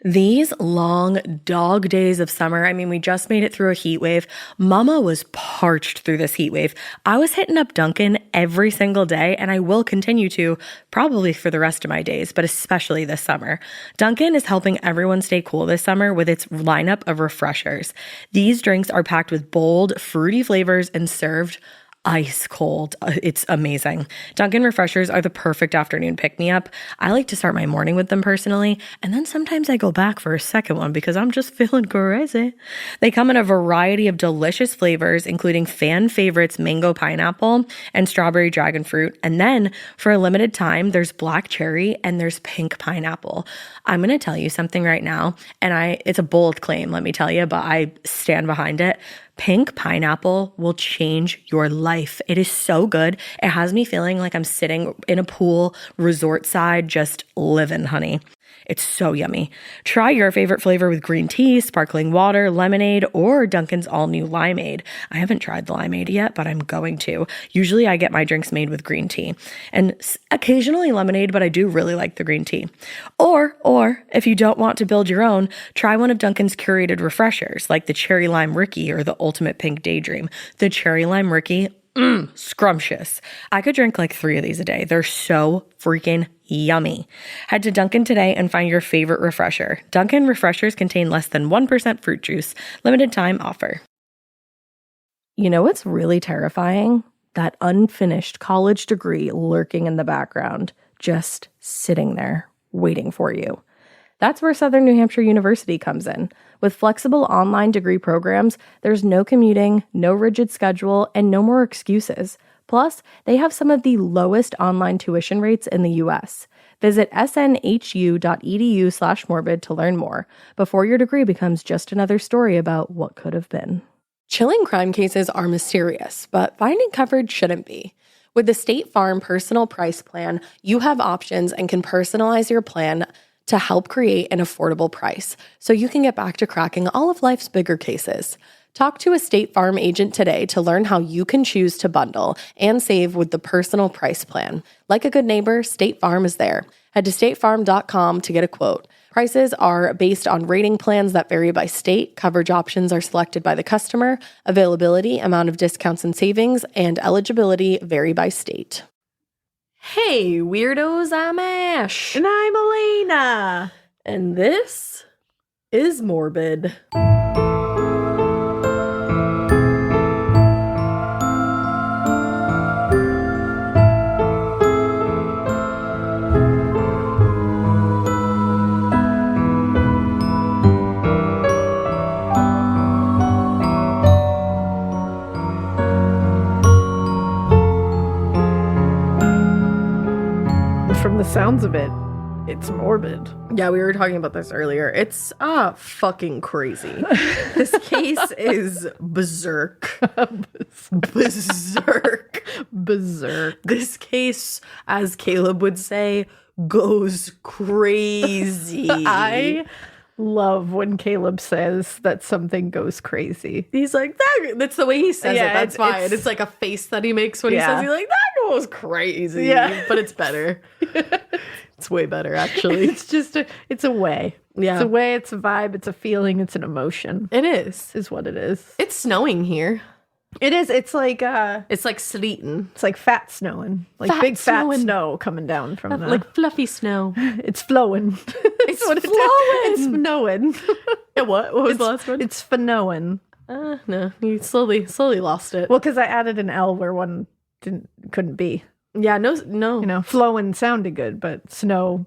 These long dog days of summer, I mean, we just made it through a heat wave. Mama was parched through this heat wave. I was hitting up Dunkin' every single day, and I will continue to probably for the rest of my days, but especially this summer. Dunkin' is helping everyone stay cool this summer with its lineup of refreshers. These drinks are packed with bold, fruity flavors and served ice cold. It's amazing. Dunkin' refreshers are the perfect afternoon pick-me-up. I like to start my morning with them personally, and then sometimes I go back for a second one because I'm just feeling crazy. They come in a variety of delicious flavors, including fan favorites mango pineapple and strawberry dragon fruit. And then for a limited time, there's black cherry and there's pink pineapple. I'm going to tell you something right now, and it's a bold claim, let me tell you, but I stand behind it. Pink pineapple will change your life. It is so good. It has me feeling like I'm sitting in a pool, resort side, just living, honey. It's so yummy. Try your favorite flavor with green tea, sparkling water, lemonade, or Dunkin's all-new limeade. I haven't tried the limeade yet, but I'm going to. Usually I get my drinks made with green tea and occasionally lemonade, but I do really like the green tea. Or if you don't want to build your own, try one of Dunkin's curated refreshers like the Cherry Lime Ricky or the Ultimate Pink Daydream. The Cherry Lime Ricky, scrumptious. I could drink like 3 of these a day. They're so freaking yummy. Head to Dunkin' today and find your favorite refresher. Dunkin' refreshers contain less than 1% fruit juice. Limited time offer. You know what's really terrifying? That unfinished college degree lurking in the background, just sitting there waiting for you. That's where Southern New Hampshire University comes in. With flexible online degree programs, there's no commuting, no rigid schedule, and no more excuses. Plus, they have some of the lowest online tuition rates in the U.S. Visit snhu.edu/morbid to learn more before your degree becomes just another story about what could have been. Chilling crime cases are mysterious, but finding coverage shouldn't be. With the State Farm Personal Price Plan, you have options and can personalize your plan to help create an affordable price so you can get back to cracking all of life's bigger cases. Talk to a State Farm agent today to learn how you can choose to bundle and save with the Personal Price Plan. Like a good neighbor, State Farm is there. Head to statefarm.com to get a quote. Prices are based on rating plans that vary by state. Coverage options are selected by the customer. Availability, amount of discounts and savings, and eligibility vary by state. Hey, weirdos, I'm Ash. And I'm Alaina. And this is Morbid. From the sounds of it, it's morbid. Yeah, we were talking about this earlier. It's fucking crazy. This case is berserk. Berserk. This case, as Caleb would say, goes crazy. I love when Caleb says that something goes crazy. He's like, that's the way he says it. That's fine. It's like a face that he makes when he says, he's like, that goes crazy. Yeah. But it's better. It's way better, actually. It's just it's a way. Yeah. It's a way, it's a vibe, it's a feeling, it's an emotion. It is what it is. It's snowing here. It is. It's like sleeting. It's like fat snowing. Like fat big snowing. fat snow coming down from the Like fluffy snow. It's flowing. It's what flowing. It's snowing. What was the last one? It's flowing. No, you slowly lost it. Well, because I added an L where one couldn't be. Yeah, no. You know, flowing sounded good, but snow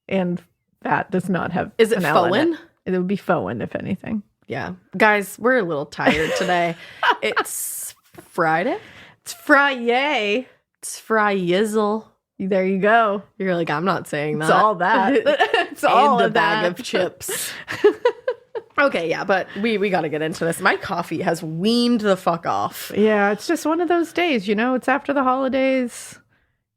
and fat does not have. Is it an L in fowen? It would be fowen, if anything. Yeah, guys, we're a little tired today. It's Friday. It's Friday. It's Fry-yizzle. There you go. You're like, I'm not saying that. It's all that. It's all and a of bag that. of chips. Okay, yeah, but we got to get into this. My coffee has weaned the fuck off. Yeah, it's just one of those days, you know. It's after the holidays,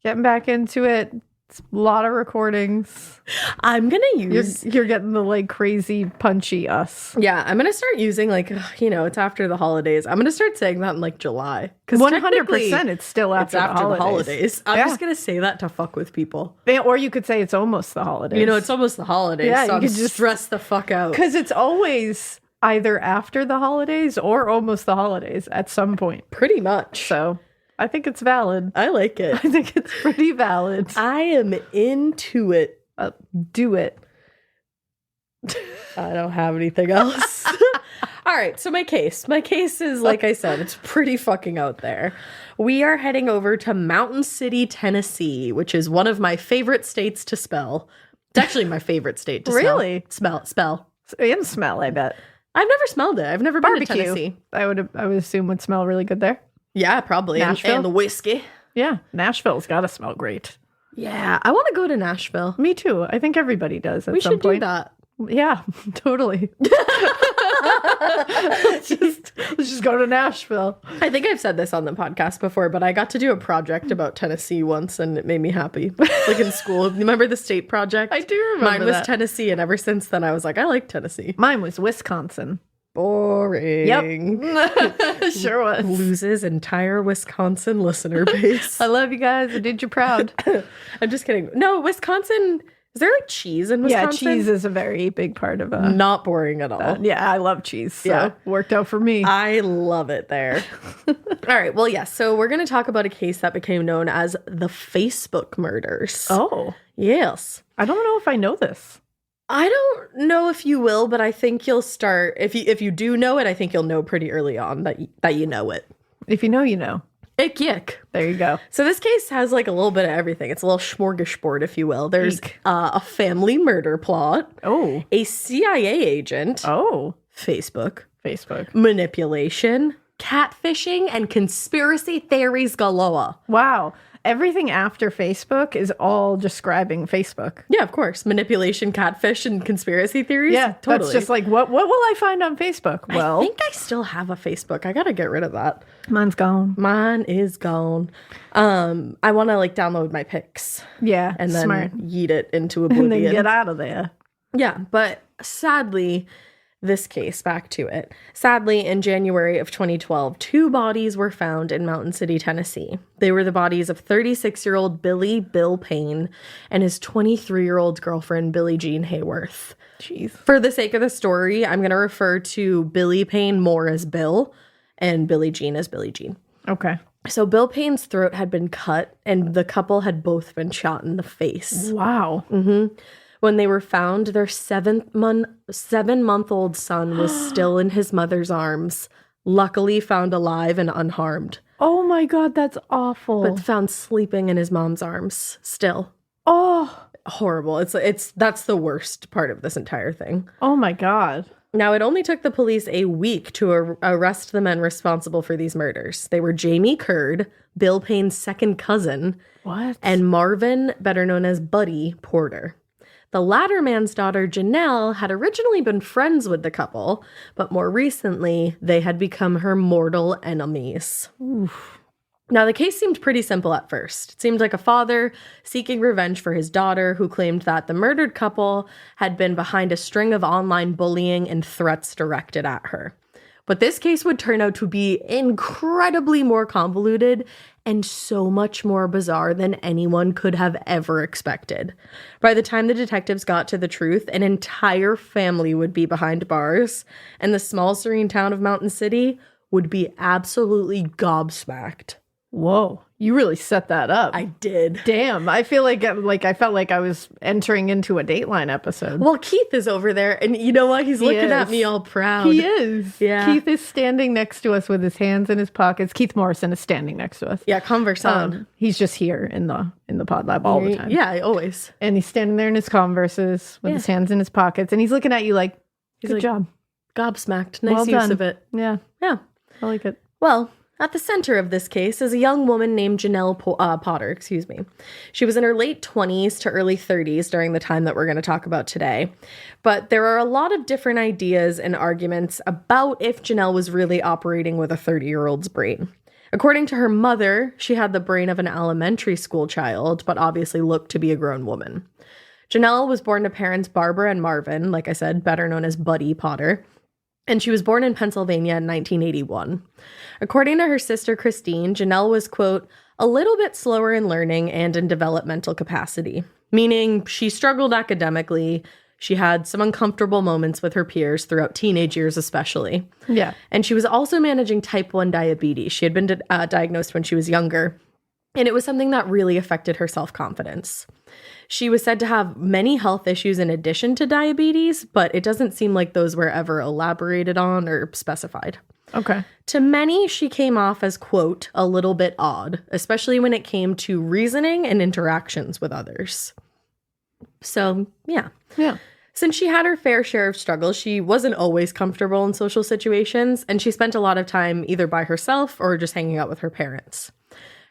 getting back into it. It's a lot of recordings. I'm going to use... You're getting the, like, crazy, punchy us. Yeah, I'm going to start using, like, it's after the holidays. I'm going to start saying that in, like, July. 100% it's still after, the holidays. I'm just going to say that to fuck with people. Yeah, or you could say it's almost the holidays. It's almost the holidays, so you could just stress the fuck out. Because it's always either after the holidays or almost the holidays at some point. Pretty much. So... I think it's valid. I like it. I think it's pretty valid. I am into it. Do it. I don't have anything else. All right, so my case is, like I said, it's pretty fucking out there. We are heading over to Mountain City, Tennessee, which is one of my favorite states to spell. It's actually my favorite state to really? spell. And smell, I bet. I've never smelled it. I've never been to Tennessee. I would assume would smell really good there. Yeah, probably. Nashville? And the whiskey. Yeah, Nashville's got to smell great. Yeah, I want to go to Nashville. Me too. I think everybody does at some point. We should do that. Yeah, totally. let's just go to Nashville. I think I've said this on the podcast before, but I got to do a project about Tennessee once, and it made me happy. Like in school. Remember the state project? I do remember Mine was Tennessee, and ever since then I was like, I like Tennessee. Mine was Wisconsin. Boring. Yep. Sure was. Loses entire Wisconsin listener base. I love you guys. I did you proud. I'm just kidding. No, Wisconsin. Is there like cheese in Wisconsin? Yeah, cheese is a very big part of not boring at all. Yeah, I love cheese. So worked out for me. I love it there. All right. Well, yes. So we're going to talk about a case that became known as the Facebook murders. Oh. Yes. I don't know if I know this. I don't know if you will, but I think you'll start. If you do know it, I think you'll know pretty early on that you know it. If you know, you know. Ick yick. There you go. So this case has like a little bit of everything. It's a little smorgasbord, if you will. There's a family murder plot. Oh. A CIA agent. Oh. Facebook. Manipulation. Catfishing and conspiracy theories galore. Wow. Everything after Facebook is all describing Facebook. Yeah, of course. Manipulation, catfish, and conspiracy theories. Yeah, totally. That's just like, what will I find on Facebook? Well, I think I still have a Facebook. I gotta get rid of that. Mine's gone. Mine is gone. I want to like download my pics. Yeah, and then smart. Yeet it into oblivion. And then get out of there. Yeah, but sadly, this case, back to it. Sadly, in January of 2012, 2 bodies were found in Mountain City, Tennessee. They were the bodies of 36-year-old Bill Payne and his 23-year-old girlfriend, Billie Jean Hayworth. Jeez. For the sake of the story, I'm going to refer to Billie Payne more as Bill and Billie Jean as Billie Jean. Okay. So Bill Payne's throat had been cut and the couple had both been shot in the face. Wow. Mm-hmm. When they were found, their 7-month-old son was still in his mother's arms, luckily found alive and unharmed. Oh my God, that's awful. But found sleeping in his mom's arms still. Oh, horrible. That's the worst part of this entire thing. Oh my God. Now, it only took the police a week to arrest the men responsible for these murders. They were Jamie Curd, Bill Payne's second cousin, and Marvin, better known as Buddy, Porter. The latter man's daughter, Janelle, had originally been friends with the couple, but more recently, they had become her mortal enemies. Oof. Now, the case seemed pretty simple at first. It seemed like a father seeking revenge for his daughter, who claimed that the murdered couple had been behind a string of online bullying and threats directed at her. But this case would turn out to be incredibly more convoluted and so much more bizarre than anyone could have ever expected. By the time the detectives got to the truth, an entire family would be behind bars, and the small serene town of Mountain City would be absolutely gobsmacked. Whoa, you really set that up. I did. Damn, I feel like I felt like I was entering into a Dateline episode. Well, Keith is over there, and you know what? He's looking at me all proud. He is. Yeah. Keith is standing next to us with his hands in his pockets. Keith Morrison is standing next to us. Yeah, Converse on. He's just here in the pod lab all the time. Yeah, always. And he's standing there in his Converses with his hands in his pockets, and he's looking at you like, good job. Gobsmacked. Nice use of it. Yeah. Yeah. I like it. Well, at the center of this case is a young woman named Janelle Potter, She was in her late 20s to early 30s during the time that we're going to talk about today. But there are a lot of different ideas and arguments about if Janelle was really operating with a 30-year-old's brain. According to her mother, she had the brain of an elementary school child, but obviously looked to be a grown woman. Janelle was born to parents Barbara and Marvin, like I said, better known as Buddy Potter, and she was born in Pennsylvania in 1981. According to her sister Christine, Janelle was, quote, a little bit slower in learning and in developmental capacity, meaning she struggled academically. She had some uncomfortable moments with her peers throughout teenage years especially. Yeah. And she was also managing type 1 diabetes. She had been diagnosed when she was younger, and it was something that really affected her self-confidence. She was said to have many health issues in addition to diabetes, but it doesn't seem like those were ever elaborated on or specified. Okay. To many, she came off as, quote, a little bit odd, especially when it came to reasoning and interactions with others. So, yeah. Yeah. Since she had her fair share of struggles, she wasn't always comfortable in social situations, and she spent a lot of time either by herself or just hanging out with her parents.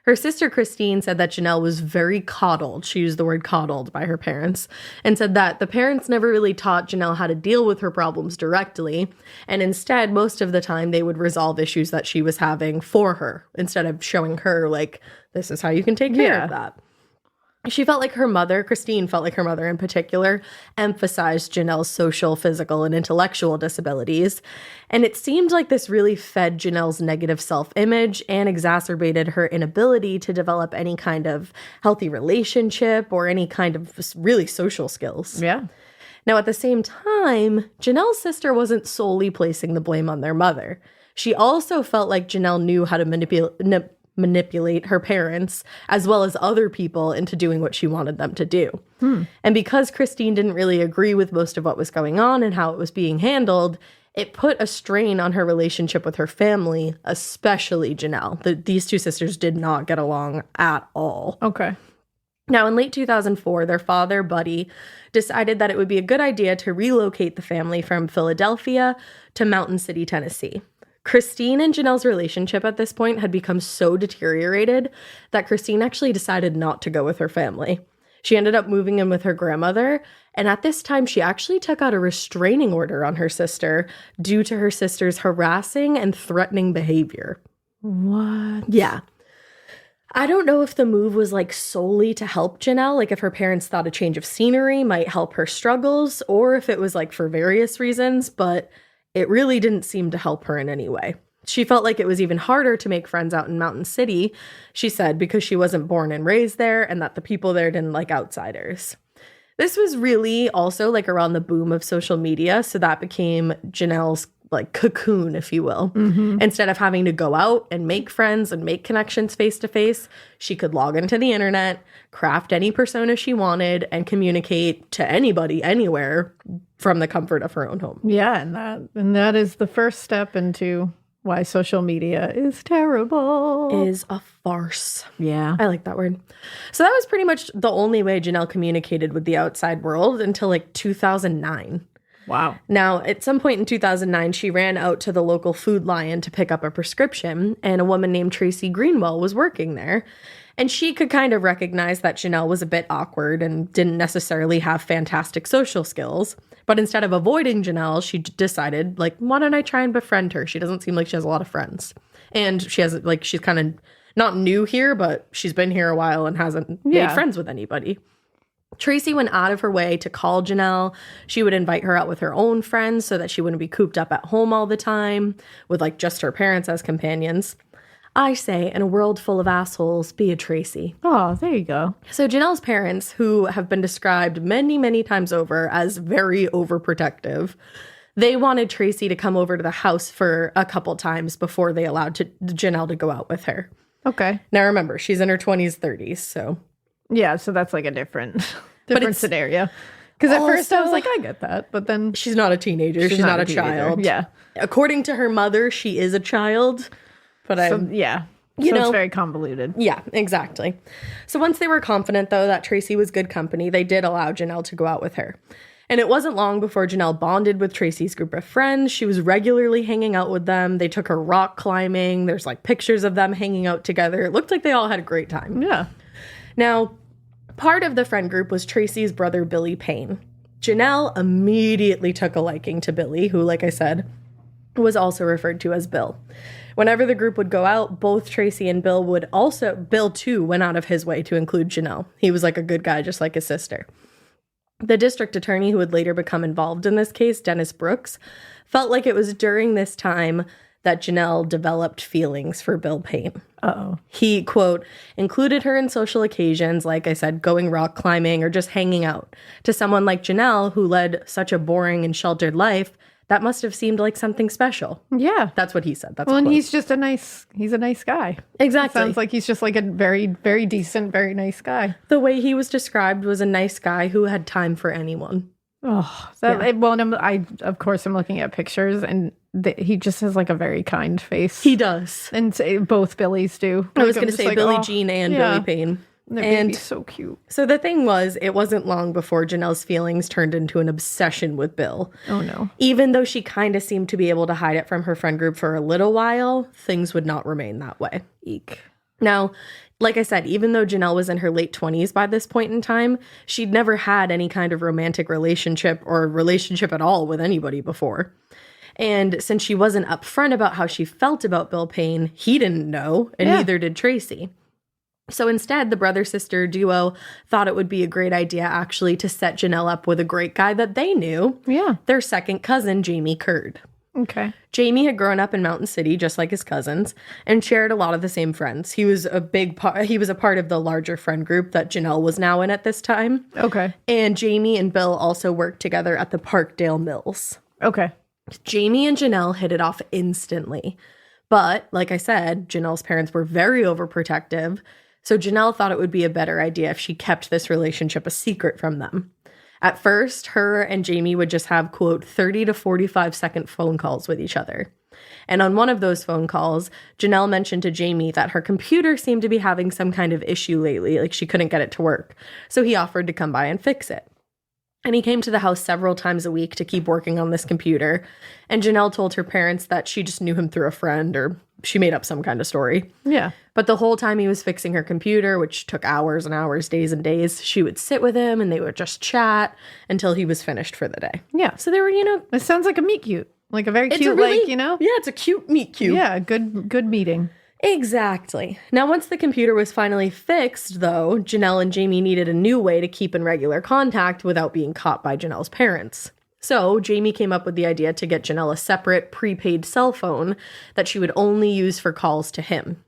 Her sister Christine said that Janelle was very coddled. She used the word coddled by her parents, and said that the parents never really taught Janelle how to deal with her problems directly, and instead, most of the time, they would resolve issues that she was having for her, instead of showing her, like, this is how you can take care of that. She felt like her mother, Christine felt like her mother in particular, emphasized Janelle's social, physical, and intellectual disabilities. And it seemed like this really fed Janelle's negative self-image and exacerbated her inability to develop any kind of healthy relationship or any kind of really social skills. Yeah. Now, at the same time, Janelle's sister wasn't solely placing the blame on their mother. She also felt like Janelle knew how to manipulate her parents as well as other people into doing what she wanted them to do. And because Christine didn't really agree with most of what was going on and how it was being handled, it put a strain on her relationship with her family, especially Janelle. These two sisters did not get along at all. Okay. Now, in late 2004, their father, Buddy, decided that it would be a good idea to relocate the family from Philadelphia to Mountain City, Tennessee. Christine and Janelle's relationship at this point had become so deteriorated that Christine actually decided not to go with her family. She ended up moving in with her grandmother, and at this time, she actually took out a restraining order on her sister due to her sister's harassing and threatening behavior. What? Yeah. I don't know if the move was like solely to help Janelle, like if her parents thought a change of scenery might help her struggles, or if it was like for various reasons, but it really didn't seem to help her in any way. She felt like it was even harder to make friends out in Mountain City, she said, because she wasn't born and raised there and that the people there didn't like outsiders. This was really also like around the boom of social media, so that became Janelle's like cocoon, if you will. Instead of having to go out and make friends and make connections face to face, she could log into the internet, craft any persona she wanted, and communicate to anybody, anywhere, from the comfort of her own home. Yeah, and that is the first step into why social media is terrible. Is a farce. Yeah. I like that word. So that was pretty much the only way Janelle communicated with the outside world until like 2009. Wow. Now, at some point in 2009, she ran out to the local Food Lion to pick up a prescription, and a woman named Tracy Greenwell was working there. And she could kind of recognize that Janelle was a bit awkward and didn't necessarily have fantastic social skills. But instead of avoiding Janelle, she decided, like, why don't I try and befriend her? She doesn't seem like she has a lot of friends. And she has, like, she's kind of not new here, but she's been here a while and hasn't made friends with anybody. Tracy went out of her way to call Janelle. She would invite her out with her own friends so that she wouldn't be cooped up at home all the time with, like, just her parents as companions. I say, in a world full of assholes, be a Tracy. Oh, there you go. So Janelle's parents, who have been described many, many times over as very overprotective, they wanted Tracy to come over to the house for a couple times before they allowed Janelle to go out with her. Okay. Now remember, she's in her 20s, 30s, so... Yeah, so that's like a different scenario. Because at first I was like, I get that, but then... She's not a teenager. She's not a child. Yeah. According to her mother, she is a child, but it's very convoluted. Yeah, exactly. So once they were confident, though, that Tracy was good company, they did allow Janelle to go out with her. And it wasn't long before Janelle bonded with Tracy's group of friends. She was regularly hanging out with them. They took her rock climbing. There's like pictures of them hanging out together. It looked like they all had a great time. Yeah. Now, part of the friend group was Tracy's brother, Billie Payne. Janelle immediately took a liking to Billie, who, like I said, was also referred to as Bill. Whenever the group would go out, both Tracy and Bill Bill too went out of his way to include Janelle. He was like a good guy, just like his sister. The district attorney who would later become involved in this case, Dennis Brooks, felt like it was during this time that Janelle developed feelings for Bill Payne. Uh-oh. He, quote, included her in social occasions, like I said, going rock climbing or just hanging out. To someone like Janelle, who led such a boring and sheltered life, that must have seemed like something special. Yeah. That's what he said. That's well, a and quote. He's a nice guy. Exactly. Sounds like he's just like a very, very decent, very nice guy. The way he was described was a nice guy who had time for anyone. Oh, well, and of course, I'm looking at pictures, and he just has like a very kind face. He does. And both Billies do. I was going to say like, Billie Jean and Billie Payne. Their and baby's so cute. So the thing was, it wasn't long before Janelle's feelings turned into an obsession with Bill. Oh, no. Even though she kind of seemed to be able to hide it from her friend group for a little while, things would not remain that way. Eek. Now, like I said, even though Janelle was in her late 20s by this point in time, she'd never had any kind of romantic relationship or relationship at all with anybody before. And since she wasn't upfront about how she felt about Bill Payne, he didn't know, and neither did Tracy. So instead, the brother-sister duo thought it would be a great idea, actually, to set Janelle up with a great guy that they knew. Yeah. Their second cousin, Jamie Curd. Okay. Jamie had grown up in Mountain City, just like his cousins, and shared a lot of the same friends. He was a part of the larger friend group that Janelle was now in at this time. Okay. And Jamie and Bill also worked together at the Parkdale Mills. Okay. Jamie and Janelle hit it off instantly. But, like I said, Janelle's parents were very overprotective, so Janelle thought it would be a better idea if she kept this relationship a secret from them. At first, her and Jamie would just have, quote, 30 to 45-second phone calls with each other. And on one of those phone calls, Janelle mentioned to Jamie that her computer seemed to be having some kind of issue lately, like she couldn't get it to work. So he offered to come by and fix it. And he came to the house several times a week to keep working on this computer. And Janelle told her parents that she just knew him through a friend, or she made up some kind of story. Yeah. But the whole time he was fixing her computer, which took hours and hours, days and days, she would sit with him and they would just chat until he was finished for the day. Yeah. So they were, It sounds like a meet cute. Like a very cute, really, Yeah, it's a cute meet cute. Yeah, good meeting. Exactly. Now, once the computer was finally fixed, though, Janelle and Jamie needed a new way to keep in regular contact without being caught by Janelle's parents. So Jamie came up with the idea to get Janelle a separate prepaid cell phone that she would only use for calls to him.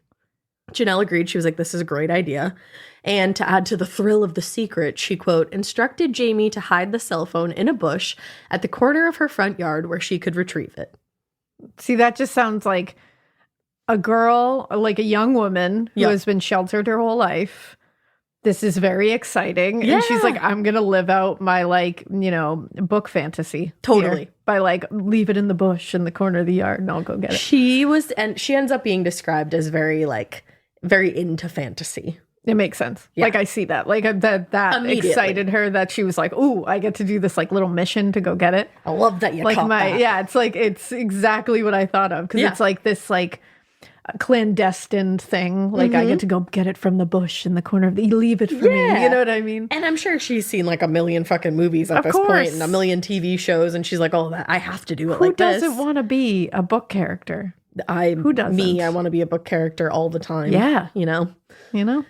Janelle agreed. She was like, this is a great idea. And to add to the thrill of the secret, she, quote, instructed Jamie to hide the cell phone in a bush at the corner of her front yard where she could retrieve it. See, that just sounds like a girl, like a young woman who has been sheltered her whole life. This is very exciting. Yeah. And she's like, I'm going to live out my, book fantasy. Totally. Here by, leave it in the bush in the corner of the yard and I'll go get it. And she ends up being described as very into fantasy. It makes sense. Yeah. I see that. That excited her that she was like, ooh, I get to do this, little mission to go get it. I love that you caught that. Yeah, it's exactly what I thought of. Because it's this, clandestine thing. I get to go get it from the bush in the corner of you leave it for me. You know what I mean? And I'm sure she's seen a million fucking movies at this point and a million TV shows, and she's like, oh, I have to do it like this. Who doesn't want to be a book character? Who doesn't? I want to be a book character all the time. Yeah. You know?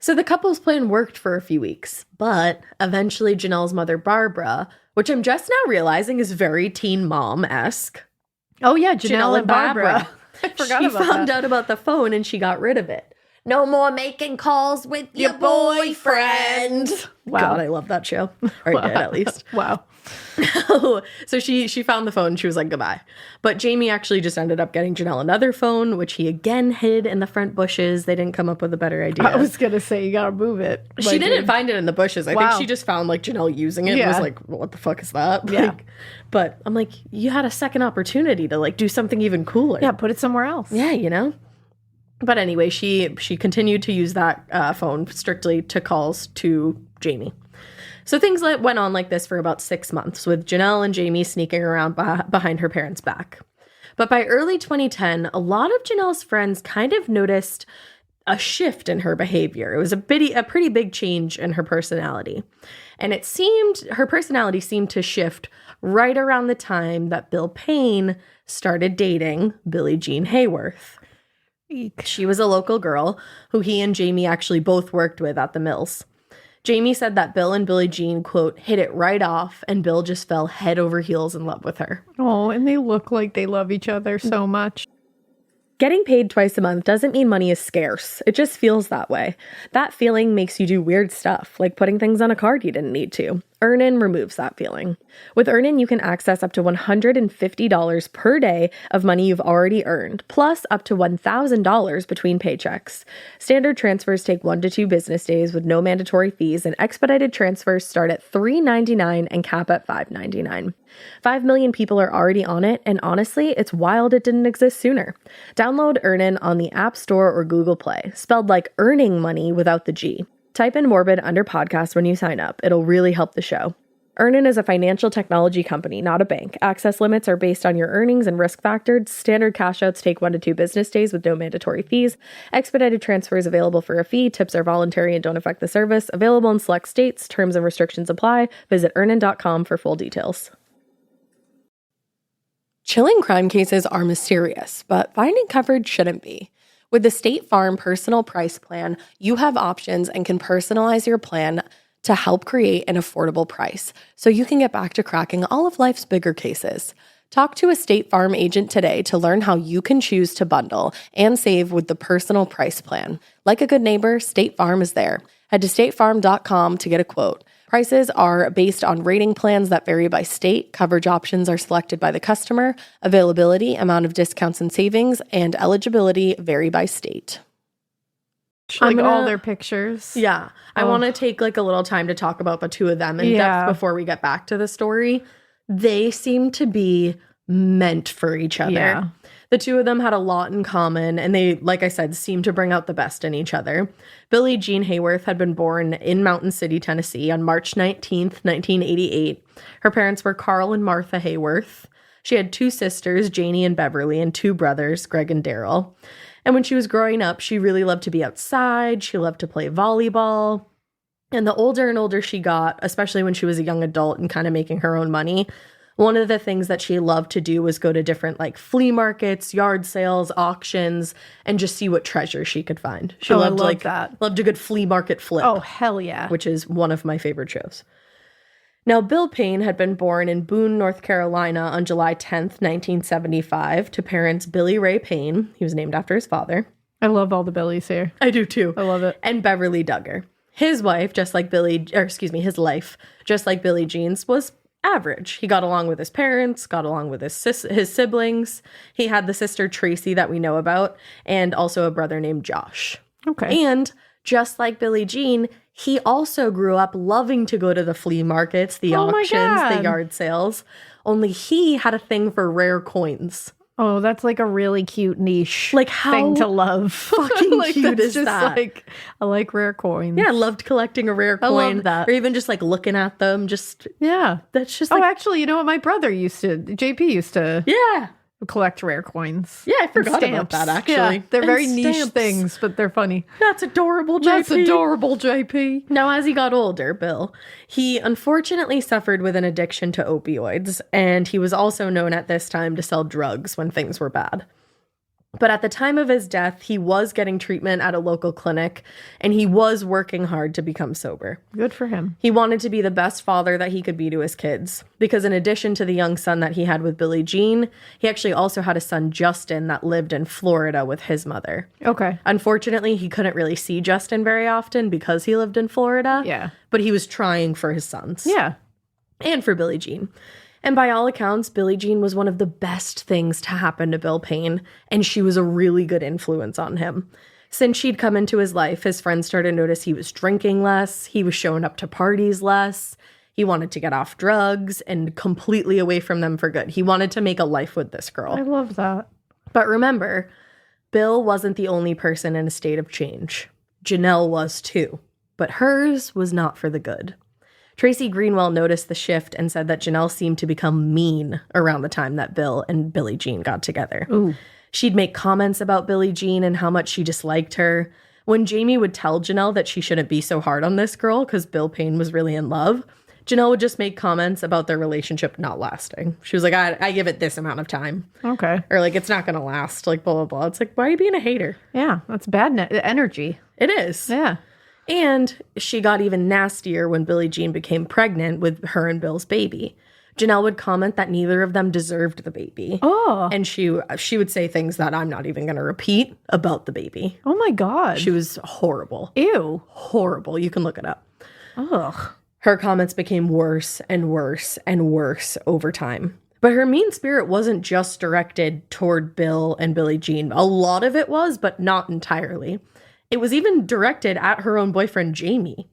So the couple's plan worked for a few weeks, but eventually Janelle's mother, Barbara, which I'm just now realizing is very Teen Mom-esque. Oh, yeah, Janelle and Barbara. I forgot she found out about the phone and she got rid of it. No more making calls with your boyfriend. Wow. God, I love that show. Or I did, at least. Wow. So she found the phone and she was like, goodbye. But Jamie actually just ended up getting Janelle another phone, which he again hid in the front bushes. They didn't come up with a better idea. I was going to say, you got to move it. She didn't find it in the bushes. I think she just found Janelle using it and was like, what the fuck is that? Yeah. But I'm like, you had a second opportunity to do something even cooler. Yeah, put it somewhere else. Yeah, But anyway, she continued to use that phone strictly to calls to Jamie. So things went on like this for about 6 months, with Janelle and Jamie sneaking around behind her parents' back. But by early 2010, a lot of Janelle's friends kind of noticed a shift in her behavior. It was a pretty big change in her personality. And her personality seemed to shift right around the time that Bill Payne started dating Billie Jean Hayworth. Eek. She was a local girl who he and Jamie actually both worked with at the mills. Jamie said that Bill and Billie Jean, quote, hit it right off, and Bill just fell head over heels in love with her. Oh, and they look like they love each other so much. Getting paid twice a month doesn't mean money is scarce. It just feels that way. That feeling makes you do weird stuff, like putting things on a card you didn't need to. Earnin removes that feeling. With Earnin, you can access up to $150 per day of money you've already earned, plus up to $1,000 between paychecks. Standard transfers take 1 to 2 business days with no mandatory fees, and expedited transfers start at $3.99 and cap at $5.99. 5 million people are already on it, and honestly, it's wild it didn't exist sooner. Download Earnin on the App Store or Google Play, spelled like earning money without the G. Type in Morbid under podcast when you sign up. It'll really help the show. Earnin is a financial technology company, not a bank. Access limits are based on your earnings and risk factors. Standard cash outs take 1 to 2 business days with no mandatory fees. Expedited transfers available for a fee. Tips are voluntary and don't affect the service. Available in select states. Terms and restrictions apply. Visit earnin.com for full details. Chilling crime cases are mysterious, but finding coverage shouldn't be. With the State Farm Personal Price Plan, you have options and can personalize your plan to help create an affordable price so you can get back to cracking all of life's bigger cases. Talk to a State Farm agent today to learn how you can choose to bundle and save with the Personal Price Plan. Like a good neighbor, State Farm is there. Head to statefarm.com to get a quote. Prices are based on rating plans that vary by state. Coverage options are selected by the customer. Availability, amount of discounts and savings, and eligibility vary by state. All their pictures. Yeah. I want to take like a little time to talk about the two of them in depth before we get back to the story. They seem to be meant for each other. Yeah. The two of them had a lot in common, and they, like I said, seemed to bring out the best in each other. Billie Jean Hayworth had been born in Mountain City, Tennessee on March 19th, 1988. Her parents were Carl and Martha Hayworth. She had 2 sisters, Janie and Beverly, and 2 brothers, Greg and Daryl. And when she was growing up, she really loved to be outside. She loved to play volleyball. And the older and older she got, especially when she was a young adult and kind of making her own money, one of the things that she loved to do was go to different like flea markets, yard sales, auctions, and just see what treasure she could find. She loved loved a good flea market flip. Oh, hell yeah. Which is one of my favorite shows. Now, Bill Payne had been born in Boone, North Carolina on July 10th, 1975 to parents Billie Ray Payne. He was named after his father. I love all the Billies here. I do too. I love it. And Beverly Duggar. His wife, his life, just like Billie Jean's, was average. He got along with his parents, got along with his siblings. He had the sister Tracy that we know about, and also a brother named Josh. Okay. And just like Billie Jean, he also grew up loving to go to the flea markets, the auctions, the yard sales. Only he had a thing for rare coins. Oh, that's like a really cute niche thing to love. Fucking cute is that? I like rare coins. Yeah, I loved collecting a rare coin. I love that. Or even just like looking at them. That's just like... Oh, actually, you know what? My brother JP used to collect rare coins. Yeah, I forgot about that, actually. Yeah, they're very niche things, but they're funny. That's adorable, JP. JP. Now, as he got older, Bill, he unfortunately suffered with an addiction to opioids, and he was also known at this time to sell drugs when things were bad. But at the time of his death, he was getting treatment at a local clinic, and he was working hard to become sober. Good for him. He wanted to be the best father that he could be to his kids, because in addition to the young son that he had with Billie Jean, he actually also had a son, Justin, that lived in Florida with his mother. Okay. Unfortunately, he couldn't really see Justin very often because he lived in Florida. Yeah. But he was trying for his sons. Yeah. And for Billie Jean. And by all accounts, Billie Jean was one of the best things to happen to Bill Payne, and she was a really good influence on him. Since she'd come into his life, his friends started to notice he was drinking less, he was showing up to parties less, he wanted to get off drugs and completely away from them for good. He wanted to make a life with this girl. I love that. But remember, Bill wasn't the only person in a state of change. Janelle was too, but hers was not for the good. Tracy Greenwell noticed the shift and said that Janelle seemed to become mean around the time that Bill and Billie Jean got together. Ooh. She'd make comments about Billie Jean and how much she disliked her. When Jamie would tell Janelle that she shouldn't be so hard on this girl because Bill Payne was really in love, Janelle would just make comments about their relationship not lasting. She was like, I give it this amount of time. Okay. Or like, it's not going to last, like blah, blah, blah. It's like, why are you being a hater? Yeah, that's bad energy. It is. Yeah. And she got even nastier when Billie Jean became pregnant with her and Bill's baby. Janelle would comment that neither of them deserved the baby. Oh. And she would say things that I'm not even going to repeat about the baby. Oh my God. She was horrible. Ew. Horrible. You can look it up. Ugh. Her comments became worse and worse and worse over time. But her mean spirit wasn't just directed toward Bill and Billie Jean. A lot of it was, but not entirely. It was even directed at her own boyfriend, Jamie.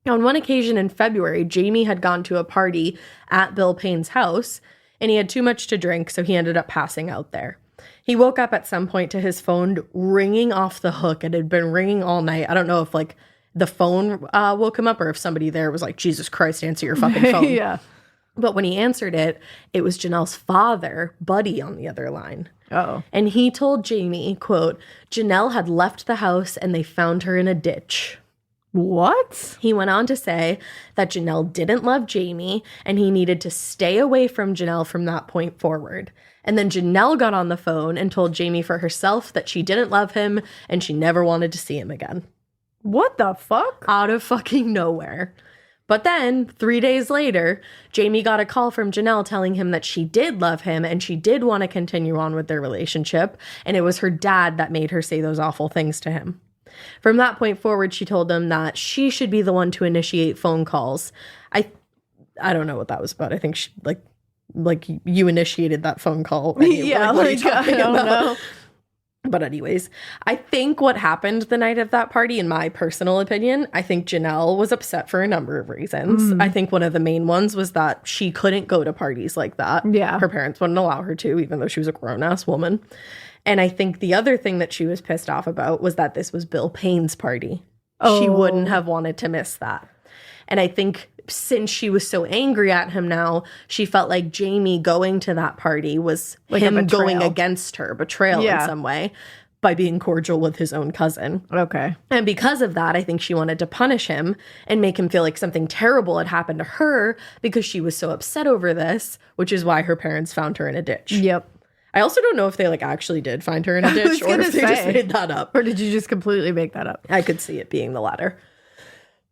On one occasion in February, Jamie had gone to a party at Bill Payne's house, and he had too much to drink, so he ended up passing out there. He woke up at some point to his phone ringing off the hook. It had been ringing all night. I don't know if, like, the phone woke him up or if somebody there was like, Jesus Christ, answer your fucking phone. Yeah. But when he answered it, it was Janelle's father, Buddy, on the other line. Oh. And he told Jamie, quote, Janelle had left the house and they found her in a ditch. What? He went on to say that Janelle didn't love Jamie and he needed to stay away from Janelle from that point forward. And then Janelle got on the phone and told Jamie for herself that she didn't love him and she never wanted to see him again. What the fuck? Out of fucking nowhere. But then, 3 days later, Jamie got a call from Janelle telling him that she did love him and she did want to continue on with their relationship, and it was her dad that made her say those awful things to him. From that point forward, she told him that she should be the one to initiate phone calls. I don't know what that was about. I think she, like you initiated that phone call. Yeah, what are you I don't know. But anyways, I think what happened the night of that party, in my personal opinion, I think Janelle was upset for a number of reasons. I think one of the main ones was that she couldn't go to parties like that. Yeah. Her parents wouldn't allow her to, even though she was a grown-ass woman. And I think the other thing that she was pissed off about was that this was Bill Payne's party. Oh. She wouldn't have wanted to miss that. And I think since she was so angry at him now, she felt like Jamie going to that party was like him going against her, betrayal in some way, by being cordial with his own cousin. Okay. And because of that, I think she wanted to punish him and make him feel like something terrible had happened to her because she was so upset over this, which is why her parents found her in a ditch. Yep. I also don't know if they like actually did find her in a ditch or if they just made that up. Or did you just completely make that up? I could see it being the latter.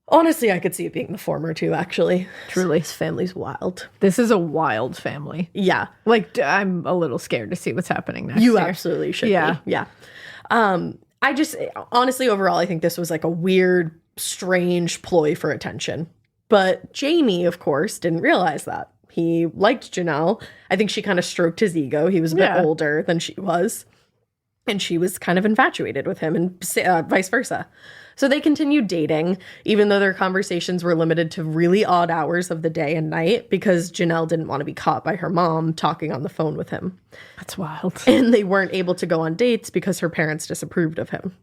Honestly, I could see it being the former too, actually. Truly. This family's wild. This is a wild family. Yeah. Like, I'm a little scared to see what's happening next You year. absolutely should be. Yeah. I just, honestly, overall, I think this was like a weird, strange ploy for attention. But Jamie, of course, didn't realize that. He liked Janelle. I think she kind of stroked his ego. He was a bit older than she was. And she was kind of infatuated with him and vice versa. So they continued dating, even though their conversations were limited to really odd hours of the day and night because Janelle didn't want to be caught by her mom talking on the phone with him. That's wild. And they weren't able to go on dates because her parents disapproved of him.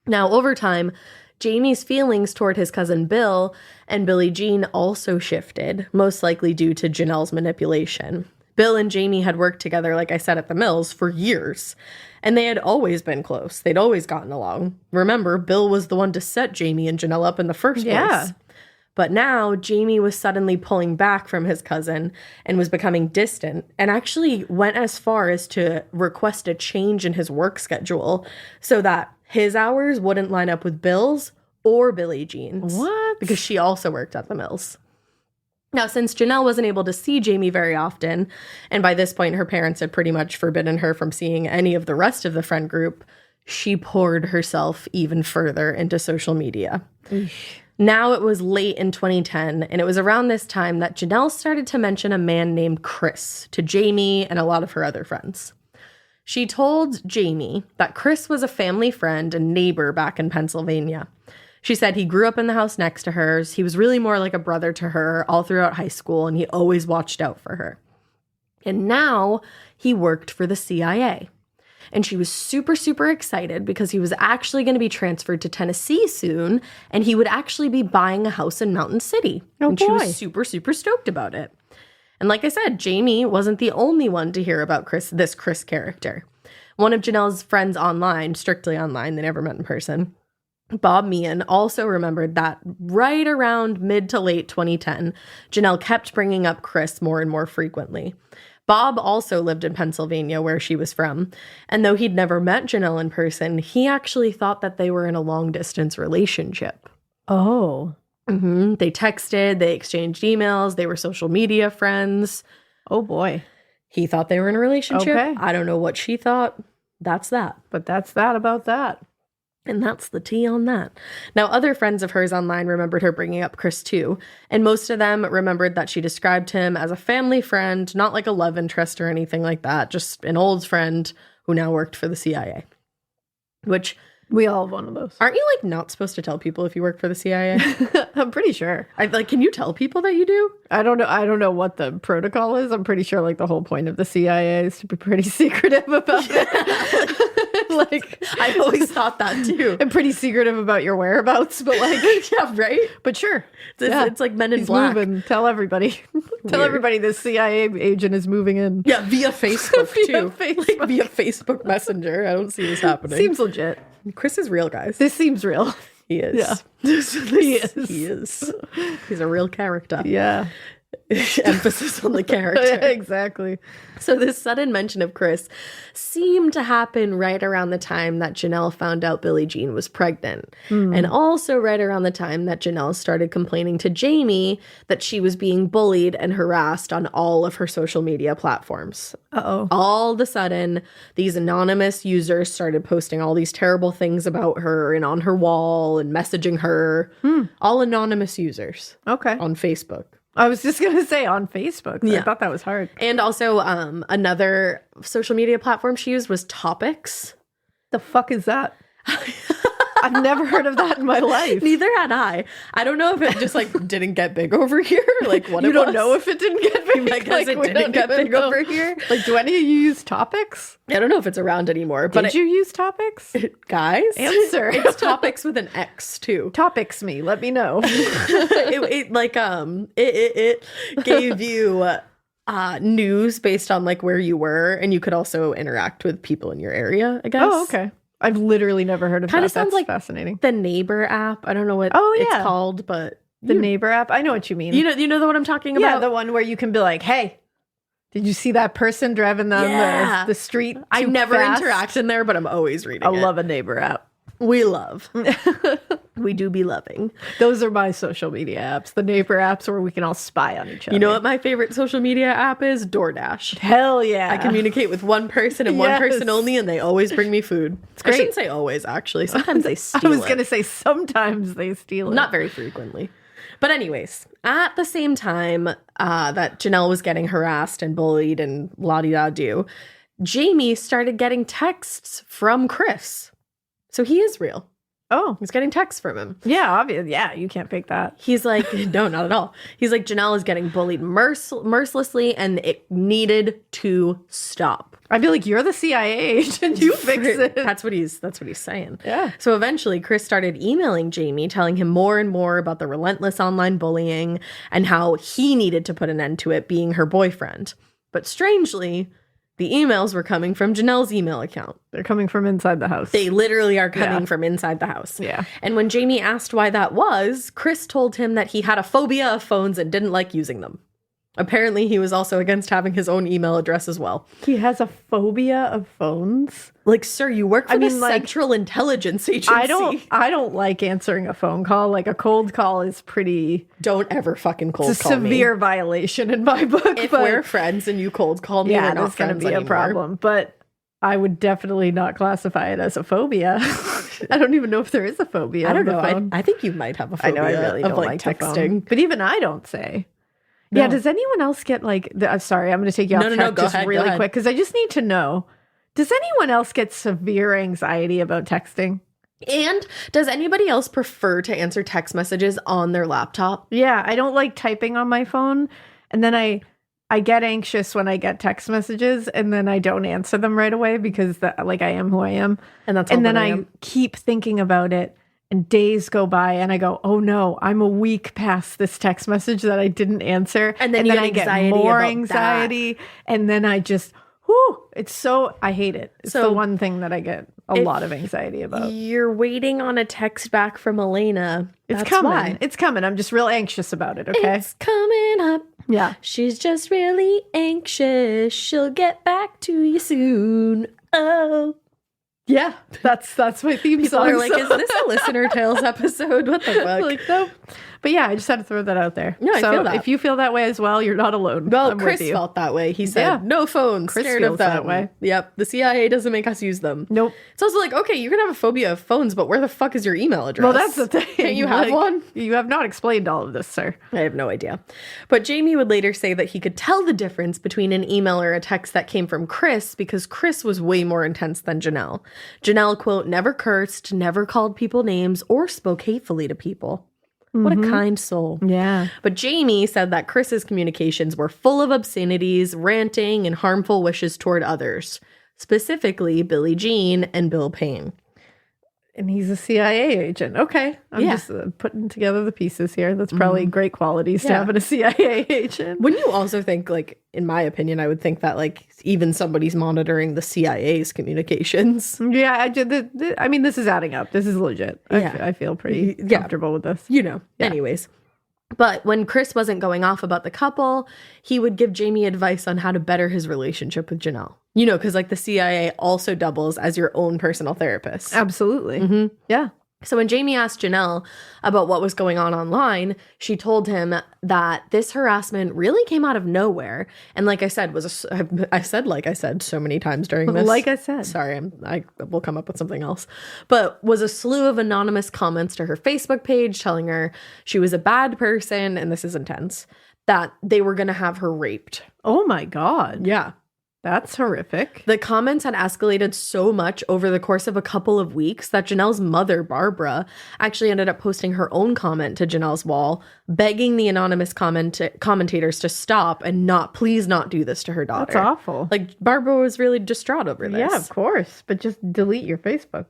Now, over time, Jamie's feelings toward his cousin Bill and Billie Jean also shifted, most likely due to Janelle's manipulation. Bill and Jamie had worked together, like I said, at the mills for years, and they had always been close. They'd always gotten along. Remember, Bill was the one to set Jamie and Janelle up in the first place. But now, Jamie was suddenly pulling back from his cousin and was becoming distant, and actually went as far as to request a change in his work schedule so that his hours wouldn't line up with Bill's or Billie Jean's. What? Because she also worked at the mills. Now, since Janelle wasn't able to see Jamie very often, and by this point her parents had pretty much forbidden her from seeing any of the rest of the friend group, she poured herself even further into social media. Eesh. Now it was late in 2010, and it was around this time that Janelle started to mention a man named Chris to Jamie and a lot of her other friends. She told Jamie that Chris was a family friend and neighbor back in Pennsylvania. She said he grew up in the house next to hers. He was really more like a brother to her all throughout high school, and he always watched out for her. And now he worked for the CIA. And she was super, super excited because he was actually going to be transferred to Tennessee soon, and he would actually be buying a house in Mountain City. And she was super, super stoked about it. And like I said, Jamie wasn't the only one to hear about this Chris character. One of Janelle's friends online, strictly online, they never met in person, Bob Meehan, also remembered that right around mid to late 2010, Janelle kept bringing up Chris more and more frequently. Bob also lived in Pennsylvania, where she was from, and though he'd never met Janelle in person, he actually thought that they were in a long-distance relationship. Oh. Mm-hmm. They texted, they exchanged emails, they were social media friends. Oh, boy. He thought they were in a relationship. Okay. I don't know what she thought. That's that. But that's that about that. And that's the tea on that. Now, other friends of hers online remembered her bringing up Chris too, and most of them remembered that she described him as a family friend, not like a love interest or anything like that, just an old friend who now worked for the CIA. Which... we all have one of those. Aren't you, like, not supposed to tell people if you work for the CIA? I'm pretty sure. Can you tell people that you do? I don't know what the protocol is. I'm pretty sure, like, the whole point of the CIA is to be pretty secretive about it. Like, I always thought that too. I'm pretty secretive about your whereabouts, but like, yeah, right? But sure. It's like Men in He's Black. Moving. Tell everybody. Tell everybody this CIA agent is moving in. Yeah, via Facebook too. Facebook. Like via Facebook Messenger. I don't see this happening. Seems legit. Chris is real, guys. This seems real. He is. Yeah. He is. He's a real character. Yeah. Emphasis on the character. Exactly. So this sudden mention of Chris seemed to happen right around the time that Janelle found out Billie Jean was pregnant. And also right around the time that Janelle started complaining to Jamie that she was being bullied and harassed on all of her social media platforms. Uh-oh. All of a sudden, these anonymous users started posting all these terrible things about her and on her wall and messaging her. All anonymous users. Okay. On Facebook. I was just going to say on Facebook. Yeah. I thought that was hard. And also another social media platform she used was Topics. The fuck is that? I've never heard of that in my life. Neither had I. I don't know if it just like didn't get big over here. Like what you it don't was. know if it didn't get big. I guess it didn't get big over here. Like, do any of you use Topics? I don't know if it's around anymore. But Did you use Topics? Guys? Answer. It's Topics with an X too. Topics me. Let me know. It gave you news based on like where you were, and you could also interact with people in your area, I guess. Oh, okay. I've literally never heard of that. Kind of sounds That's like fascinating. The Neighbor app. I don't know what it's called, but the Neighbor app. I know what you mean. You know what I'm talking about? Yeah, the one where you can be like, hey, did you see that person driving down the street? I've never fast? interacted there, but I'm always reading it. I love a Neighbor app. We love. We do be loving. Those are my social media apps. The Neighbor apps where we can all spy on each other. You know what my favorite social media app is? DoorDash. Hell yeah. I communicate with one person and one person only, and they always bring me food. It's great. I shouldn't say always, actually. Sometimes they steal it. I was going to say sometimes they steal it. Not very frequently. But anyways, at the same time that Janelle was getting harassed and bullied and la-di-da-do, Jamie started getting texts from Chris. So he is real. Oh. He's getting texts from him. Yeah, obviously. Yeah, you can't fake that. He's like, no, not at all. He's like, Janelle is getting bullied mercilessly, and it needed to stop. I'd be like, you're the CIA agent. You fix it. That's what he's saying. Yeah. So eventually, Chris started emailing Jamie, telling him more and more about the relentless online bullying and how he needed to put an end to it, being her boyfriend. But strangely, the emails were coming from Janelle's email account. They're coming from inside the house. They literally are coming from inside the house. Yeah. And when Jamie asked why that was, Chris told him that he had a phobia of phones and didn't like using them. Apparently, he was also against having his own email address as well. He has a phobia of phones? Like, sir, you work for the Central Intelligence Agency. I don't like answering a phone call. Like, a cold call is pretty... Don't ever fucking cold call me. It's a severe violation in my book. If we're friends and you cold call me, we're not friends anymore. A problem. But I would definitely not classify it as a phobia. I don't even know if there is a phobia. I don't know. I think you might have a phobia. I know, I really don't like texting. But even I don't say. No. Yeah, does anyone else get like... sorry, I'm going to take you off track just really quick because I just need to know. Does anyone else get severe anxiety about texting? And does anybody else prefer to answer text messages on their laptop? Yeah, I don't like typing on my phone. And then I I get anxious when I get text messages and then I don't answer them right away because I am who I am. And that's all and then I am. Keep thinking about it and days go by and I go, oh no, I'm a week past this text message that I didn't answer. And then I get more anxiety. And then I just, I hate it. It's the one thing that I get a lot of anxiety about. You're waiting on a text back from Alaina. It's coming. Why. It's coming. I'm just real anxious about it, okay? It's coming up. Yeah. She's just really anxious. She'll get back to you soon. Oh. Yeah, that's my theme song. People are like, is this a Listener Tales episode? What the fuck? Like, no. But yeah, I just had to throw that out there. No, I feel that. If you feel that way as well, you're not alone. Well, Chris felt that way. He said, no phones. Chris scared feels of them. that way. Yep. The CIA doesn't make us use them. Nope. It's also like, okay, you can have a phobia of phones, but where the fuck is your email address? Well, that's the thing. Can't you have one? You have not explained all of this, sir. I have no idea. But Jamie would later say that he could tell the difference between an email or a text that came from Chris because Chris was way more intense than Janelle. Janelle, quote, never cursed, never called people names, or spoke hatefully to people. What a kind soul. Yeah. But Jamie said that Chris's communications were full of obscenities, ranting, and harmful wishes toward others, specifically Billie Jean and Bill Payne. And he's a CIA agent. Okay. I'm just putting together the pieces here. That's probably great qualities to have in a CIA agent. Wouldn't you also think, like, in my opinion, I would think that, like, even somebody's monitoring the CIA's communications. Yeah. I mean, this is adding up. This is legit. Yeah. I feel pretty comfortable with this. Yeah. Anyways. But when Chris wasn't going off about the couple, he would give Jamie advice on how to better his relationship with Janelle. You know, because like the CIA also doubles as your own personal therapist. Absolutely. Yeah. So when Jamie asked Janelle about what was going on online, she told him that this harassment really came out of nowhere. And like I said, I said so many times during this. Like I said. Sorry, I will come up with something else. But was a slew of anonymous comments to her Facebook page telling her she was a bad person, and this is intense, that they were going to have her raped. Oh my God. Yeah. That's horrific. The comments had escalated so much over the course of a couple of weeks that Janelle's mother, Barbara, actually ended up posting her own comment to Janelle's wall, begging the anonymous commentators to stop and please not do this to her daughter. That's awful. Like, Barbara was really distraught over this. Yeah, of course. But just delete your Facebook.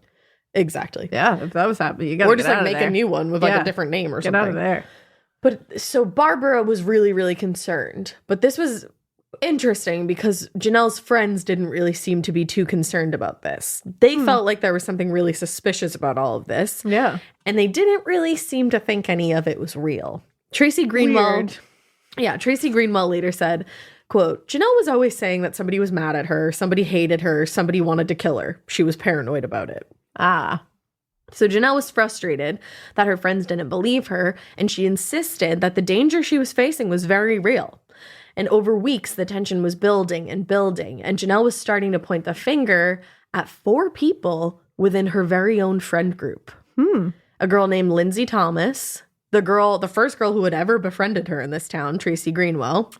Exactly. Yeah, if that was happening, you got to or just like make a new one with like a different name or something. Get out of there. But so Barbara was really, really concerned. But this was interesting because Janelle's friends didn't really seem to be too concerned about this. They felt like there was something really suspicious about all of this. Yeah. And they didn't really seem to think any of it was real. Tracy Greenwell later said, quote, Janelle was always saying that somebody was mad at her, somebody hated her, somebody wanted to kill her. She was paranoid about it. So Janelle was frustrated that her friends didn't believe her, and she insisted that the danger she was facing was very real. And over weeks, the tension was building and building, and Janelle was starting to point the finger at 4 people within her very own friend group. A girl named Lindsay Thomas, the first girl who had ever befriended her in this town, Tracy Greenwell,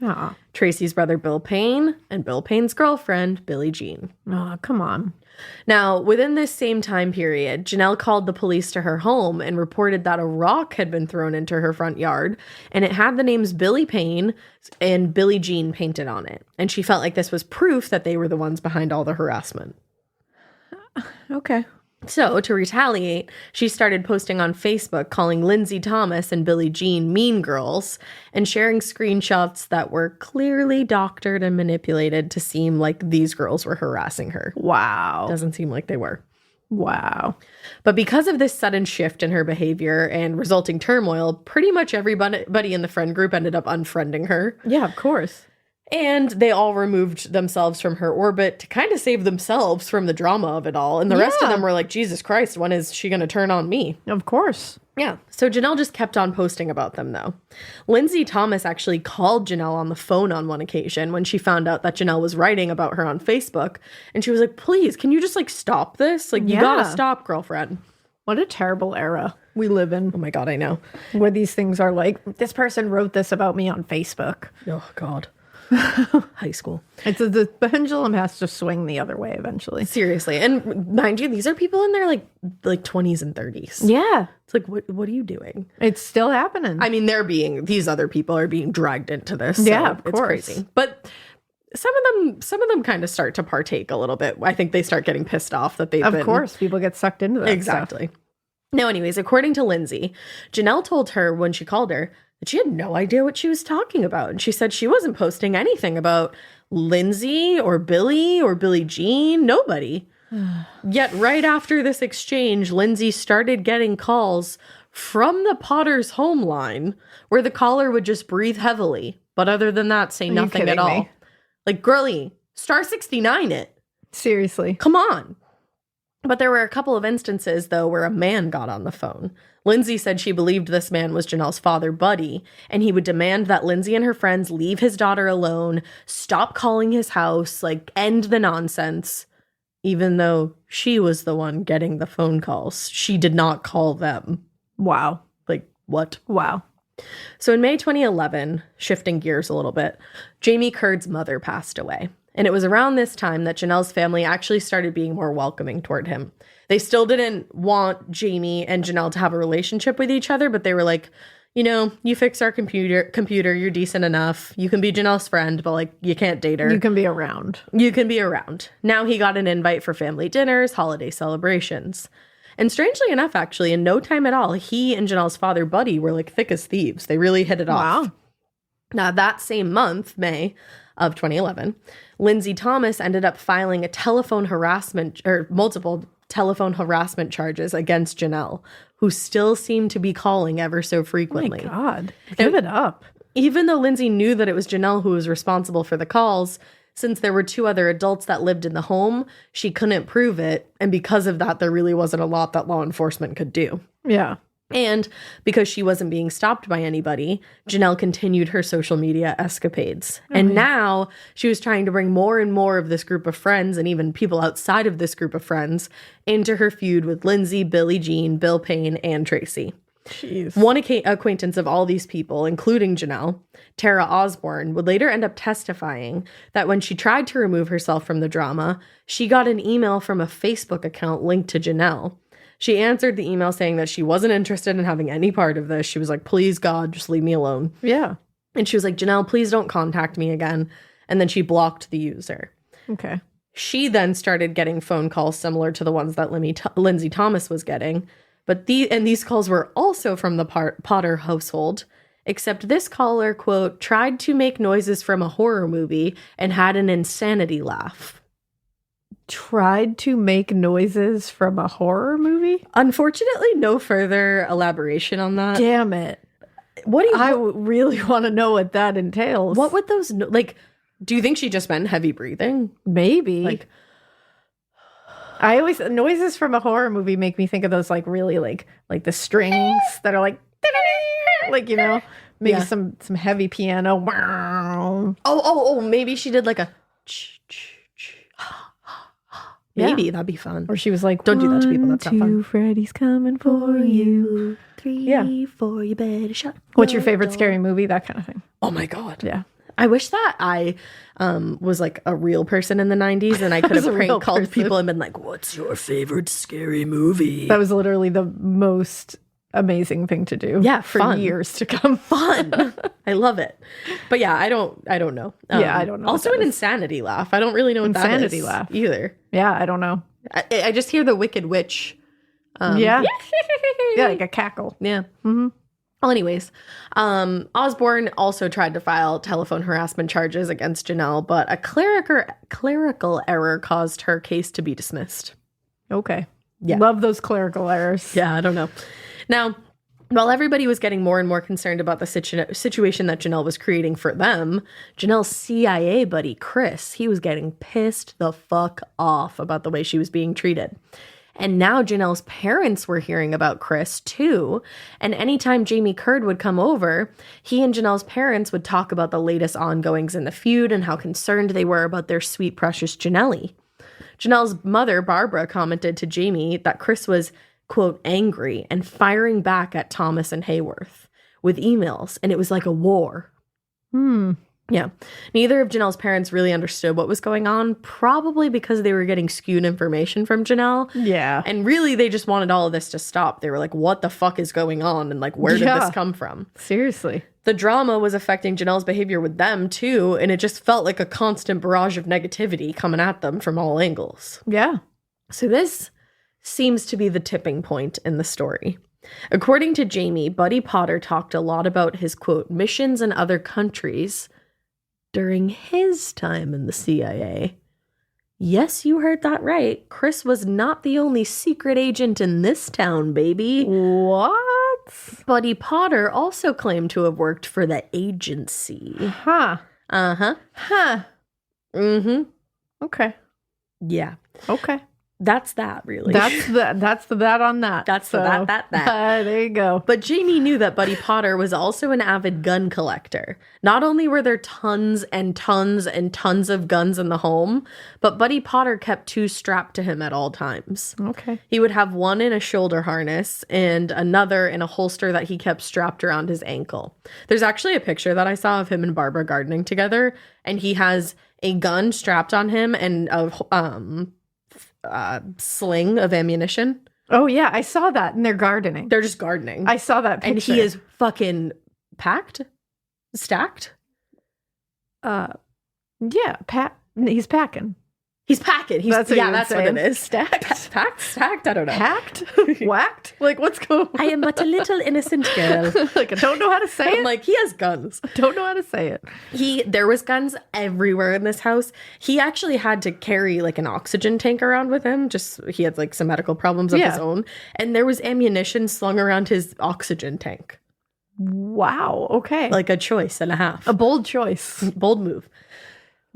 Tracy's brother Bill Payne, and Bill Payne's girlfriend, Billie Jean. Oh, come on. Now, within this same time period, Janelle called the police to her home and reported that a rock had been thrown into her front yard, and it had the names Billie Payne and Billie Jean painted on it. And she felt like this was proof that they were the ones behind all the harassment. Okay. So, to retaliate, she started posting on Facebook calling Lindsay Thomas and Billie Jean mean girls and sharing screenshots that were clearly doctored and manipulated to seem like these girls were harassing her. Wow. Doesn't seem like they were. Wow. But because of this sudden shift in her behavior and resulting turmoil, pretty much everybody in the friend group ended up unfriending her. Yeah, of course. And they all removed themselves from her orbit to kind of save themselves from the drama of it all. And the rest of them were like, Jesus Christ, when is she going to turn on me? Of course. Yeah. So Janelle just kept on posting about them, though. Lindsay Thomas actually called Janelle on the phone on one occasion when she found out that Janelle was writing about her on Facebook. And she was like, please, can you just like stop this? Like, you gotta stop, girlfriend. What a terrible era we live in. Oh my God, I know. Where these things are like, this person wrote this about me on Facebook. Oh God. High school. It's the pendulum has to swing the other way eventually. Seriously. And mind you, these are people in their like 20s and 30s. Yeah. It's like, what are you doing? It's still happening. I mean, these other people are being dragged into this. So yeah, of course. It's crazy. But some of them kind of start to partake a little bit. I think they start getting pissed off that they've been. Of course, people get sucked into that Exactly. stuff. No, anyways, according to Lindsay, Janelle told her when she called her that she had no idea what she was talking about. And she said she wasn't posting anything about Lindsay or Billie Jean, nobody. Yet right after this exchange, Lindsay started getting calls from the Potter's home line where the caller would just breathe heavily. But other than that, say nothing at all. Like, girlie, star 69 it. Seriously. Come on. But there were a couple of instances, though, where a man got on the phone. Lindsay said she believed this man was Janelle's father, Buddy, and he would demand that Lindsay and her friends leave his daughter alone, stop calling his house, like, end the nonsense, even though she was the one getting the phone calls. She did not call them. Wow. Like, what? Wow. So in May 2011, shifting gears a little bit, Jamie Curd's mother passed away. And it was around this time that Janelle's family actually started being more welcoming toward him. They still didn't want Jamie and Janelle to have a relationship with each other, but they were like, you know, you fix our computer, you're decent enough. You can be Janelle's friend, but like, you can't date her. You can be around. Now he got an invite for family dinners, holiday celebrations. And strangely enough, actually, in no time at all, he and Janelle's father, Buddy, were like thick as thieves. They really hit it off. Wow. Now, that same month, May of 2011, Lindsay Thomas ended up filing multiple telephone harassment charges against Janelle, who still seemed to be calling ever so frequently. Oh my God. Give it up. Even though Lindsay knew that it was Janelle who was responsible for the calls, since there were 2 other adults that lived in the home, she couldn't prove it. And because of that, there really wasn't a lot that law enforcement could do. Yeah. And because she wasn't being stopped by anybody, Janelle continued her social media escapades. And now she was trying to bring more and more of this group of friends and even people outside of this group of friends into her feud with Lindsay, Billie Jean, Bill Payne, and Tracy. Jeez. One acquaintance of all these people, including Janelle, Tara Osborne, would later end up testifying that when she tried to remove herself from the drama, she got an email from a Facebook account linked to Janelle. She answered the email saying that she wasn't interested in having any part of this. She was like, please, God, just leave me alone. Yeah. And she was like, Janelle, please don't contact me again. And then she blocked the user. Okay. She then started getting phone calls similar to the ones that Lindsay Thomas was getting. But these calls were also from the Potter household, except this caller, quote, tried to make noises from a horror movie and had an insanity laugh. Tried to make noises from a horror movie? Unfortunately, no further elaboration on that. Damn it. I really want to know what that entails. What would those, like, do you think she just meant heavy breathing? Maybe. Like, noises from a horror movie make me think of those like really like the strings that are like, you know, maybe some heavy piano. Oh, maybe she did like a maybe that'd be fun. Or she was like, don't do that to people. That's not fun. Freddy's coming for you. 3, 4, you better shut. What's your favorite scary movie? That kind of thing. Oh my God. Yeah. I wish that I was like a real person in the 90s and I could have prank called people and been like, what's your favorite scary movie? That was literally the most amazing thing to do. Yeah, for years to come. Fun. I love it. But yeah, I don't know. I don't know. Also an insanity laugh. I don't really know what that is. Insanity laugh either. Yeah, I don't know. I just hear the Wicked Witch. Yeah, like a cackle. Yeah. Mm-hmm. Well, anyways, Osborne also tried to file telephone harassment charges against Janelle, but a clerical error caused her case to be dismissed. Okay. Yeah. Love those clerical errors. Yeah, I don't know. Now, while everybody was getting more and more concerned about the situation that Janelle was creating for them, Janelle's CIA buddy, Chris, he was getting pissed the fuck off about the way she was being treated. And now Janelle's parents were hearing about Chris too. And anytime Jamie Curd would come over, he and Janelle's parents would talk about the latest ongoings in the feud and how concerned they were about their sweet, precious Janelle. Janelle's mother, Barbara, commented to Jamie that Chris was, quote, angry and firing back at Thomas and Hayworth with emails. And it was like a war. Yeah. Neither of Janelle's parents really understood what was going on, probably because they were getting skewed information from Janelle. Yeah. And really, they just wanted all of this to stop. They were like, what the fuck is going on? And like, where did this come from? Seriously. The drama was affecting Janelle's behavior with them, too. And it just felt like a constant barrage of negativity coming at them from all angles. Yeah. So this seems to be the tipping point in the story. According to Jamie, Buddy Potter talked a lot about his, quote, missions in other countries during his time in the CIA. Yes, you heard that right. Chris was not the only secret agent in this town, baby. What? Buddy Potter also claimed to have worked for the agency. Huh. Uh-huh. Huh. Mm-hmm. Okay. Yeah. Okay. That's that, really. That's the that on that. That's so, the that. There you go. But Jamie knew that Buddy Potter was also an avid gun collector. Not only were there tons and tons and tons of guns in the home, but Buddy Potter kept 2 strapped to him at all times. Okay. He would have one in a shoulder harness and another in a holster that he kept strapped around his ankle. There's actually a picture that I saw of him and Barbara gardening together, and he has a gun strapped on him and a sling of ammunition. Oh yeah, I saw that, and they're gardening. They're just gardening. I saw that picture. And he is fucking stacked. Yeah, he's packing. He's packing. That's what it is. Stacked? Stacked? I don't know. Packed? Whacked? Like, what's going on? I am but a little innocent girl. Like, I don't know how to say it. I'm like, he has guns. I don't know how to say it. There was guns everywhere in this house. He actually had to carry like an oxygen tank around with him. He had like some medical problems of his own. And there was ammunition slung around his oxygen tank. Wow. Okay. Like a choice and a half. A bold choice. Bold move.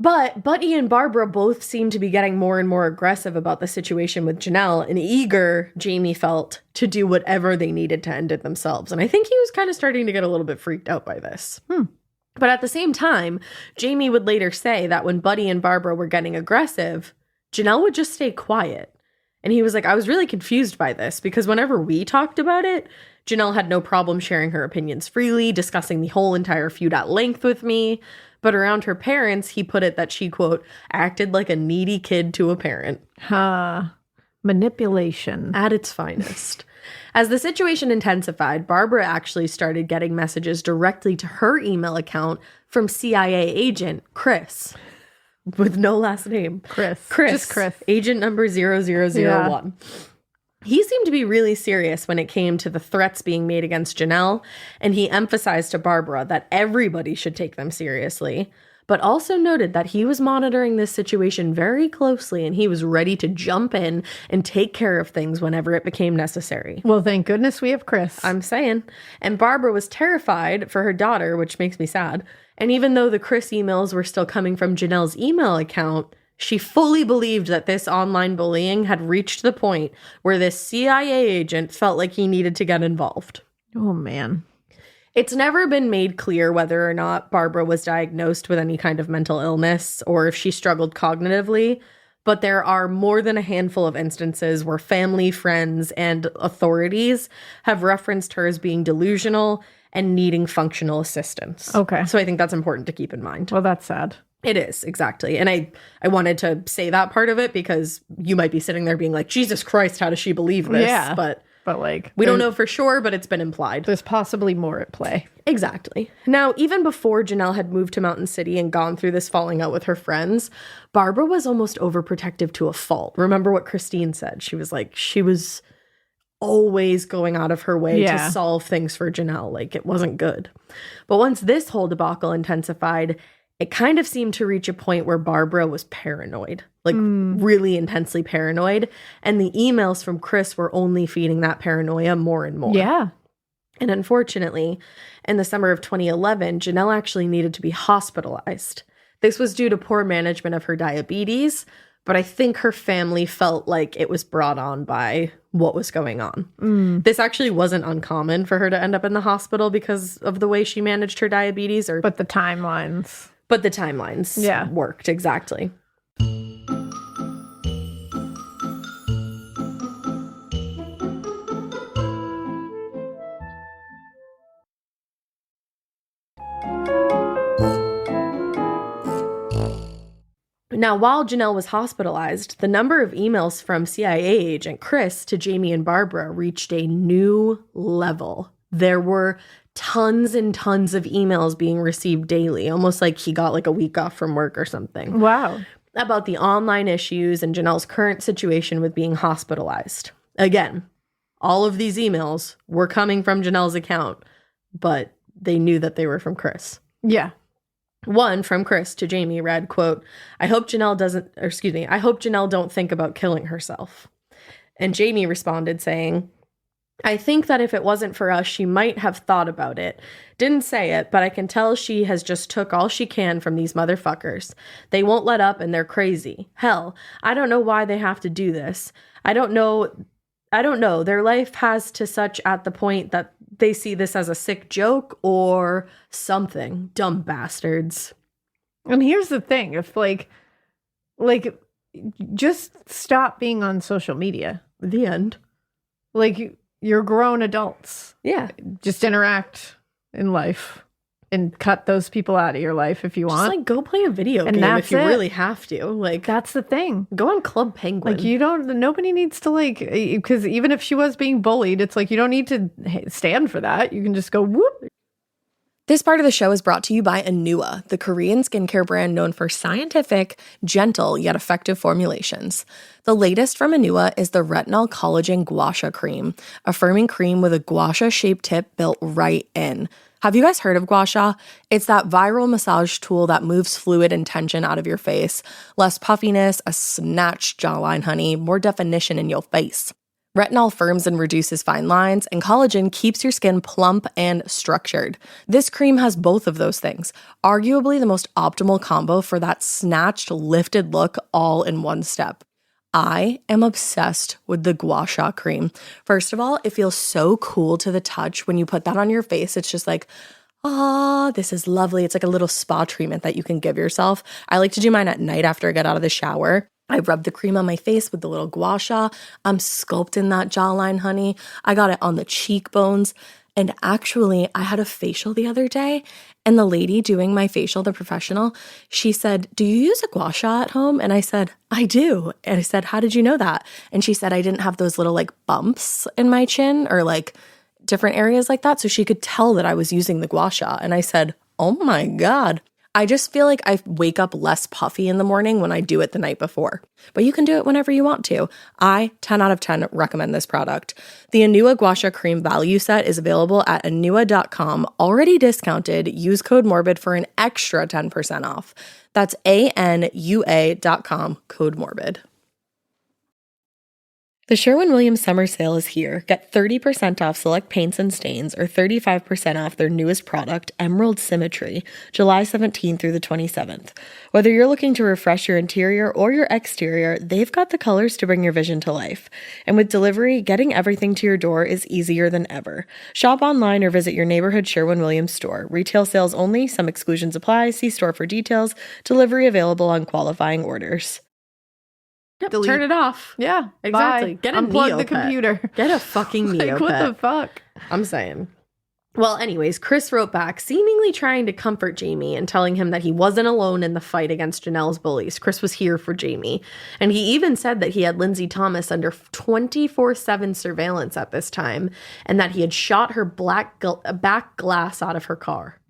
But Buddy and Barbara both seemed to be getting more and more aggressive about the situation with Janelle, and eager, Jamie felt, to do whatever they needed to end it themselves. And I think he was kind of starting to get a little bit freaked out by this. But at the same time, Jamie would later say that when Buddy and Barbara were getting aggressive, Janelle would just stay quiet. And he was like, I was really confused by this because whenever we talked about it, Janelle had no problem sharing her opinions freely, discussing the whole entire feud at length with me. But around her parents, he put it that she, quote, acted like a needy kid to a parent. Manipulation. At its finest. As the situation intensified, Barbara actually started getting messages directly to her email account from CIA agent Chris. With no last name. Chris. Just Chris. Agent number 0001. Yeah. He seemed to be really serious when it came to the threats being made against Janelle, and he emphasized to Barbara that everybody should take them seriously, but also noted that he was monitoring this situation very closely and he was ready to jump in and take care of things whenever it became necessary. Well, thank goodness we have Chris. I'm saying. And Barbara was terrified for her daughter, which makes me sad. And even though the Chris emails were still coming from Janelle's email account, she fully believed that this online bullying had reached the point where this CIA agent felt like he needed to get involved. Oh, man. It's never been made clear whether or not Barbara was diagnosed with any kind of mental illness or if she struggled cognitively, but there are more than a handful of instances where family, friends, and authorities have referenced her as being delusional and needing functional assistance. Okay. So I think that's important to keep in mind. Well, that's sad. It is, exactly. And I wanted to say that part of it because you might be sitting there being like, Jesus Christ, how does she believe this? Yeah, but like, we don't know for sure, but it's been implied. There's possibly more at play. Exactly. Now, even before Janelle had moved to Mountain City and gone through this falling out with her friends, Barbara was almost overprotective to a fault. Remember what Christine said? She was like, she was always going out of her way to solve things for Janelle. Like, it wasn't good. But once this whole debacle intensified, it kind of seemed to reach a point where Barbara was paranoid, like really intensely paranoid. And the emails from Chris were only feeding that paranoia more and more. Yeah. And unfortunately, in the summer of 2011, Janelle actually needed to be hospitalized. This was due to poor management of her diabetes, but I think her family felt like it was brought on by what was going on. This actually wasn't uncommon for her to end up in the hospital because of the way she managed her diabetes. But the timelines Worked, exactly. Now, while Janelle was hospitalized, the number of emails from CIA agent Chris to Jamie and Barbara reached a new level. There were tons and tons of emails being received daily, almost like he got like a week off from work or something. Wow. About the online issues and Janelle's current situation with being hospitalized. Again, all of these emails were coming from Janelle's account, but they knew that they were from Chris. Yeah. One from Chris to Jamie read, quote, I hope Janelle don't think about killing herself. And Jamie responded saying, I think that if it wasn't for us, she might have thought about it. Didn't say it, but I can tell she has just took all she can from these motherfuckers. They won't let up and they're crazy. Hell, I don't know why they have to do this. I don't know. Their life has to such at the point that they see this as a sick joke or something. Dumb bastards. And here's the thing. If like, just stop being on social media. The end. Like, you're grown adults. Yeah. Just interact in life and cut those people out of your life if you want. Just like go play a video game if you really have to. Like, that's the thing. Go on Club Penguin. Like, nobody needs to like, because even if she was being bullied, it's like you don't need to stand for that. You can just go whoop. This part of the show is brought to you by Anua, the Korean skincare brand known for scientific, gentle, yet effective formulations. The latest from Anua is the Retinol Collagen Gua Sha Cream, a firming cream with a gua sha-shaped tip built right in. Have you guys heard of gua sha? It's that viral massage tool that moves fluid and tension out of your face. Less puffiness, a snatched jawline, honey, more definition in your face. Retinol firms and reduces fine lines, and collagen keeps your skin plump and structured. This cream has both of those things, arguably the most optimal combo for that snatched, lifted look all in one step. I am obsessed with the Gua Sha cream. First of all, it feels so cool to the touch. When you put that on your face, it's just like, this is lovely. It's like a little spa treatment that you can give yourself. I like to do mine at night after I get out of the shower. I rub the cream on my face with the little gua sha. I'm sculpting that jawline, honey. I got it on the cheekbones. And actually, I had a facial the other day, and the lady doing my facial, the professional, she said, do you use a gua sha at home? And I said, I do. And I said, how did you know that? And she said, I didn't have those little like bumps in my chin or like different areas like that. So she could tell that I was using the gua sha. And I said, oh my God. I just feel like I wake up less puffy in the morning when I do it the night before. But you can do it whenever you want to. I, 10 out of 10, recommend this product. The Anua Gua Sha Cream value set is available at anua.com, already discounted. Use code MORBID for an extra 10% off. That's ANUA.com, code MORBID. The Sherwin-Williams summer sale is here. Get 30% off select paints and stains or 35% off their newest product, Emerald Symmetry, July 17th through the 27th. Whether you're looking to refresh your interior or your exterior, they've got the colors to bring your vision to life. And with delivery, getting everything to your door is easier than ever. Shop online or visit your neighborhood Sherwin-Williams store. Retail sales only. Some exclusions apply. See store for details. Delivery available on qualifying orders. Yep, Delete. Turn it off. Yeah, exactly. Bye. Get a Unplug Neopet. the computer. Get a fucking Neopet. Like, what the fuck? I'm saying. Well, anyways, Chris wrote back, seemingly trying to comfort Jamie and telling him that he wasn't alone in the fight against Janelle's bullies. Chris was here for Jamie. And he even said that he had Lindsay Thomas under 24/7 surveillance at this time and that he had shot her back glass out of her car.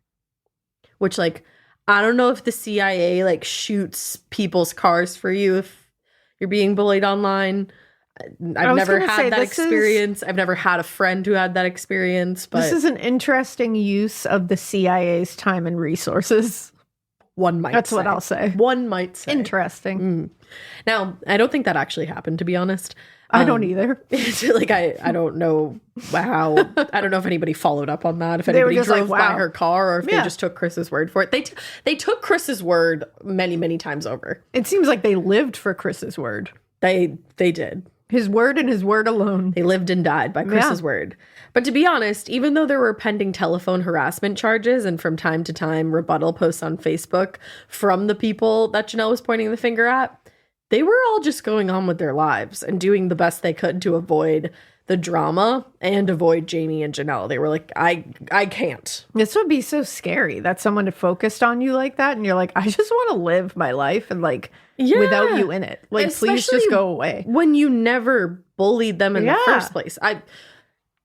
Which, like, I don't know if the CIA, like, shoots people's cars for you if you're being bullied online. I've never had that experience. I've never had a friend who had that experience. But this is an interesting use of the CIA's time and resources. One might say. That's what I'll say. One might say. Interesting. Now, I don't think that actually happened, to be honest. I don't either. Like, I don't know how. I don't know if anybody followed up on that. If anybody drove by her car or if they just took Chris's word for it. They took Chris's word many, many times over. It seems like they lived for Chris's word. They did. His word and his word alone. They lived and died by Chris's word. But to be honest, even though there were pending telephone harassment charges and from time to time rebuttal posts on Facebook from the people that Janelle was pointing the finger at, they were all just going on with their lives and doing the best they could to avoid the drama and avoid Jamie and Janelle. They were like, I can't. This would be so scary that someone had focused on you like that, and you're like, I just want to live my life and like without you in it. Like, please just go away. When you never bullied them in the first place.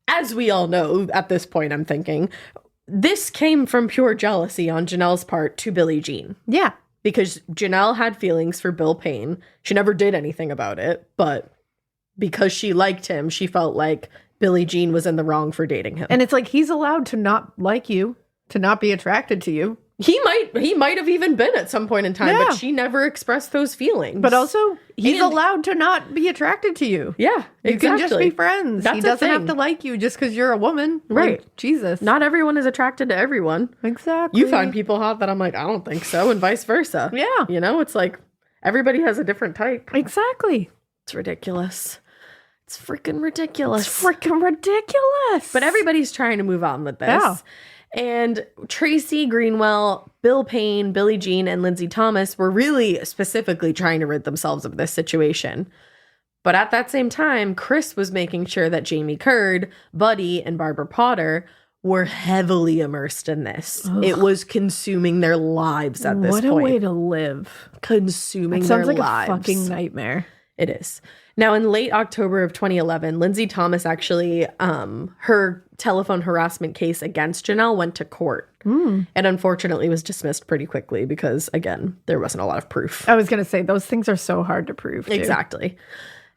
As we all know at this point, I'm thinking, this came from pure jealousy on Janelle's part to Billie Jean. Yeah. Because Janelle had feelings for Bill Payne. She never did anything about it, but because she liked him, she felt like Billie Jean was in the wrong for dating him. And it's like, he's allowed to not like you, to not be attracted to you. He might have even been at some point in time, but she never expressed those feelings. But also, he's allowed to not be attracted to you. Yeah, exactly. You can just be friends. He doesn't have to like you just because you're a woman. Right. Like, Jesus. Not everyone is attracted to everyone. Exactly. You find people hot that I'm like, I don't think so, and vice versa. Yeah. You know, it's like everybody has a different type. Exactly. It's ridiculous. It's freaking ridiculous. It's freaking ridiculous. But everybody's trying to move on with this. Yeah. And Tracy Greenwell, Bill Payne, Billie Jean, and Lindsay Thomas were really specifically trying to rid themselves of this situation. But at that same time, Chris was making sure that Jamie Curd, Buddy, and Barbara Potter were heavily immersed in this. Ugh. It was consuming their lives at this point. What a way to live. Consuming their lives. Sounds like a fucking nightmare. It is. Now, in late October of 2011, Lindsay Thomas actually, her telephone harassment case against Janelle went to court. And unfortunately was dismissed pretty quickly because, again, there wasn't a lot of proof. I was going to say, those things are so hard to prove, too. Exactly.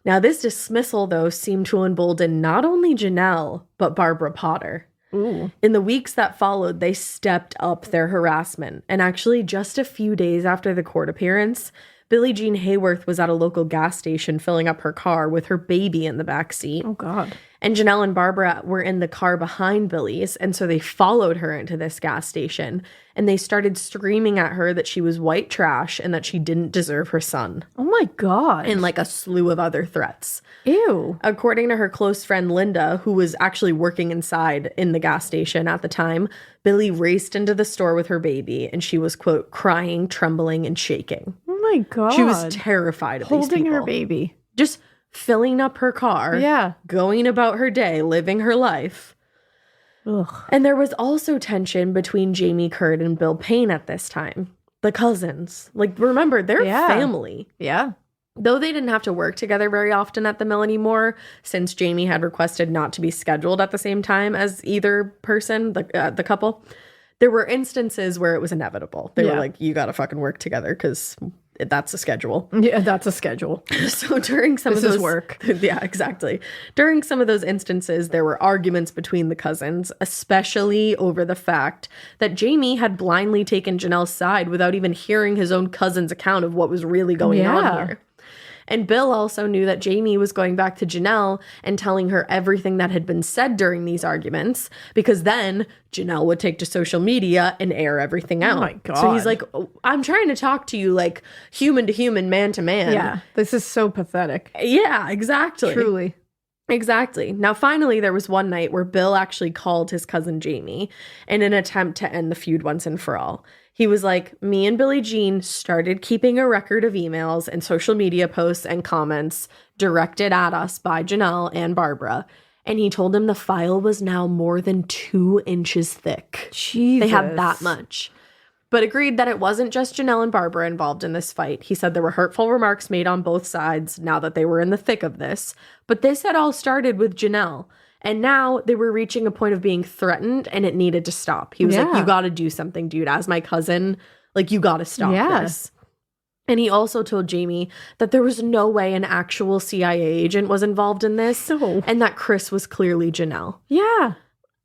Now, this dismissal, though, seemed to embolden not only Janelle, but Barbara Potter. Ooh. In the weeks that followed, they stepped up their harassment. And actually, just a few days after the court appearance, Billie Jean Hayworth was at a local gas station filling up her car with her baby in the back seat. Oh, God. And Janelle and Barbara were in the car behind Billie's, and so they followed her into this gas station, and they started screaming at her that she was white trash and that she didn't deserve her son. Oh, my God. And like a slew of other threats. Ew. According to her close friend Linda, who was actually working inside in the gas station at the time, Billie raced into the store with her baby, and she was, quote, crying, trembling, and shaking. Oh, my God. She was terrified of these people. Holding her baby. Just filling up her car. Yeah. Going about her day, living her life. Ugh. And there was also tension between Jamie Curd and Bill Payne at this time. The cousins. Like, remember, they're family. Yeah. Though they didn't have to work together very often at the mill anymore, since Jamie had requested not to be scheduled at the same time as either person, the couple, there were instances where it was inevitable. They were like, you gotta fucking work together because that's a schedule. Yeah, that's a schedule. So during some of those... This is work. Yeah, exactly. During some of those instances, there were arguments between the cousins, especially over the fact that Jamie had blindly taken Janelle's side without even hearing his own cousin's account of what was really going on here. And Bill also knew that Jamie was going back to Janelle and telling her everything that had been said during these arguments, because then Janelle would take to social media and air everything out. Oh my God. So he's like, I'm trying to talk to you like human to human, man to man. Yeah, this is so pathetic. Yeah, exactly. Truly. Exactly. Now, finally, there was one night where Bill actually called his cousin Jamie in an attempt to end the feud once and for all. He was like, me and Billie Jean started keeping a record of emails and social media posts and comments directed at us by Janelle and Barbara. And he told him the file was now more than 2 inches thick. Jesus. They had that much. But agreed that it wasn't just Janelle and Barbara involved in this fight. He said there were hurtful remarks made on both sides now that they were in the thick of this. But this had all started with Janelle. And now they were reaching a point of being threatened and it needed to stop. He was like, you got to do something, dude. As my cousin, like, you got to stop this. And he also told Jamie that there was no way an actual CIA agent was involved in this. No. And that Chris was clearly Janelle. Yeah.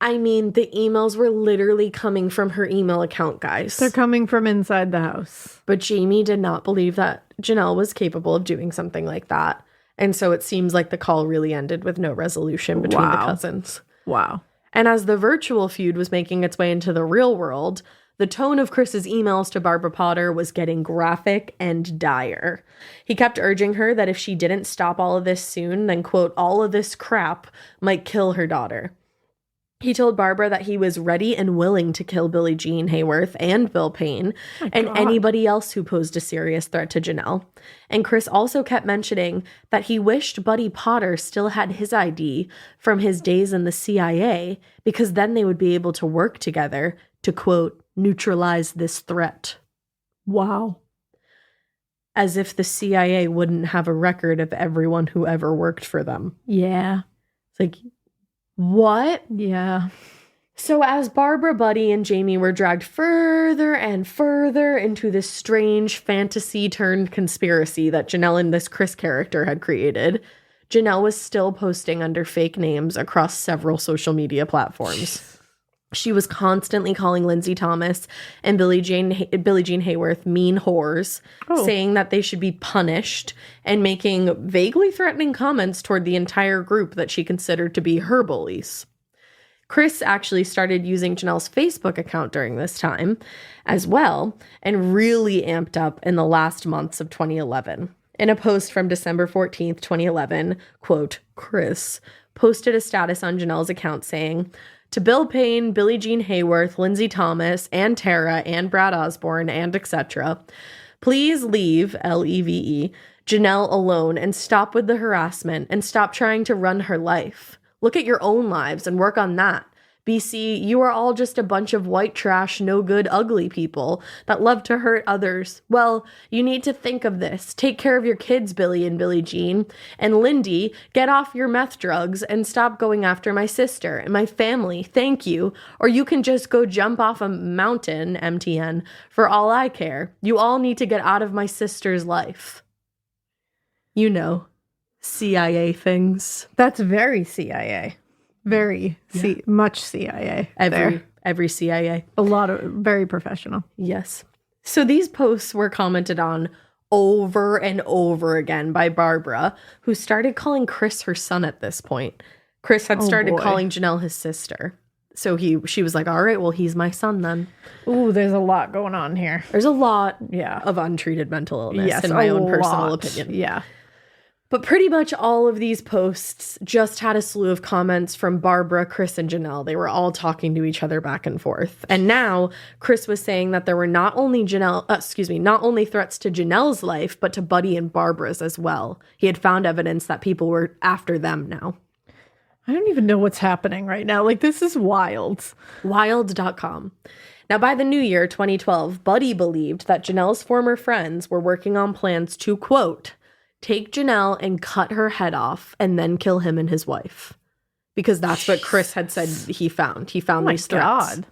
I mean, the emails were literally coming from her email account, guys. They're coming from inside the house. But Jamie did not believe that Janelle was capable of doing something like that. And so it seems like the call really ended with no resolution between the cousins. Wow. And as the virtual feud was making its way into the real world, the tone of Chris's emails to Barbara Potter was getting graphic and dire. He kept urging her that if she didn't stop all of this soon, then, quote, all of this crap might kill her daughter. He told Barbara that he was ready and willing to kill Billie Jean Hayworth and Bill Payne and anybody else who posed a serious threat to Janelle. And Chris also kept mentioning that he wished Buddy Potter still had his ID from his days in the CIA because then they would be able to work together to, quote, neutralize this threat. Wow. As if the CIA wouldn't have a record of everyone who ever worked for them. Yeah. It's like, what? Yeah. So as Barbara, Buddy, and Jamie were dragged further and further into this strange fantasy-turned conspiracy that Janelle and this Chris character had created, Janelle was still posting under fake names across several social media platforms. She was constantly calling Lindsay Thomas and Billie Jean Hayworth mean whores, saying that they should be punished, and making vaguely threatening comments toward the entire group that she considered to be her bullies. Chris actually started using Janelle's Facebook account during this time as well, and really amped up in the last months of 2011. In a post from December 14th, 2011, quote, Chris posted a status on Janelle's account saying, to Bill Payne, Billie Jean Hayworth, Lindsay Thomas, and Tara, and Brad Osborne, and etc. Please leave, L-E-V-E, Janelle alone and stop with the harassment and stop trying to run her life. Look at your own lives and work on that. BC, you are all just a bunch of white trash, no good, ugly people that love to hurt others. Well, you need to think of this. Take care of your kids, Billie and Billie Jean. And Lindy, get off your meth drugs and stop going after my sister and my family. Thank you. Or you can just go jump off a mountain, MTN, for all I care. You all need to get out of my sister's life. You know, CIA things. That's very CIA. Very much CIA. Every CIA. A lot of very professional. Yes. So these posts were commented on over and over again by Barbara, who started calling Chris her son at this point. Chris had started calling Janelle his sister. So she was like, all right, well, he's my son then. Ooh, there's a lot going on here. There's a lot of untreated mental illness, in my own personal opinion. Yeah. But pretty much all of these posts just had a slew of comments from Barbara, Chris, and Janelle. They were all talking to each other back and forth. And now Chris was saying that there were not only threats to Janelle's life, but to Buddy and Barbara's as well. He had found evidence that people were after them now. I don't even know what's happening right now. Like, this is wild. Wild.com. Now, by the new year, 2012, Buddy believed that Janelle's former friends were working on plans to, quote, take Janelle and cut her head off and then kill him and his wife. Because that's what Chris had said he found. He found these threats. God.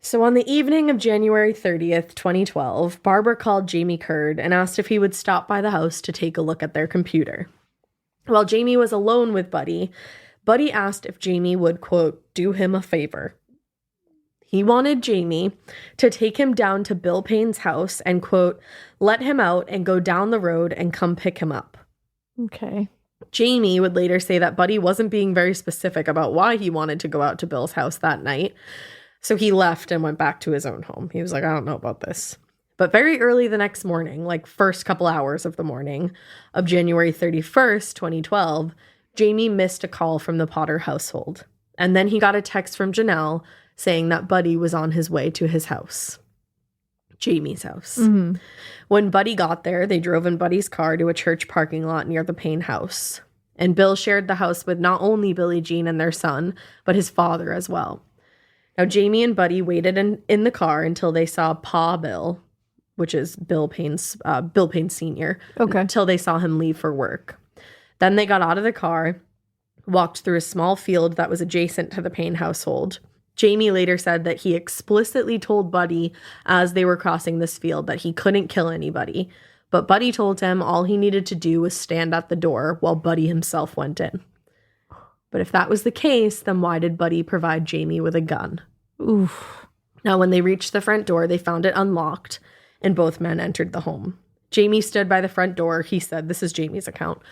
So on the evening of January 30th, 2012, Barbara called Jamie Curd and asked if he would stop by the house to take a look at their computer. While Jamie was alone with Buddy, Buddy asked if Jamie would, quote, do him a favor. He wanted Jamie to take him down to Bill Payne's house and, quote, let him out and go down the road and come pick him up. Okay. Jamie would later say that Buddy wasn't being very specific about why he wanted to go out to Bill's house that night. So he left and went back to his own home. He was like, I don't know about this. But very early the next morning, like first couple hours of the morning of January 31st, 2012, Jamie missed a call from the Potter household. And then he got a text from Janelle saying that Buddy was on his way to his house, Jamie's house. Mm-hmm. When Buddy got there, they drove in Buddy's car to a church parking lot near the Payne house. And Bill shared the house with not only Billie Jean and their son, but his father as well. Now, Jamie and Buddy waited in the car until they saw Pa Bill, which is Bill Payne Sr., until they saw him leave for work. Then they got out of the car, walked through a small field that was adjacent to the Payne household. Jamie later said that he explicitly told Buddy as they were crossing this field that he couldn't kill anybody, but Buddy told him all he needed to do was stand at the door while Buddy himself went in. But if that was the case, then why did Buddy provide Jamie with a gun? Oof. Now, when they reached the front door, they found it unlocked, and both men entered the home. Jamie stood by the front door, he said, this is Jamie's account,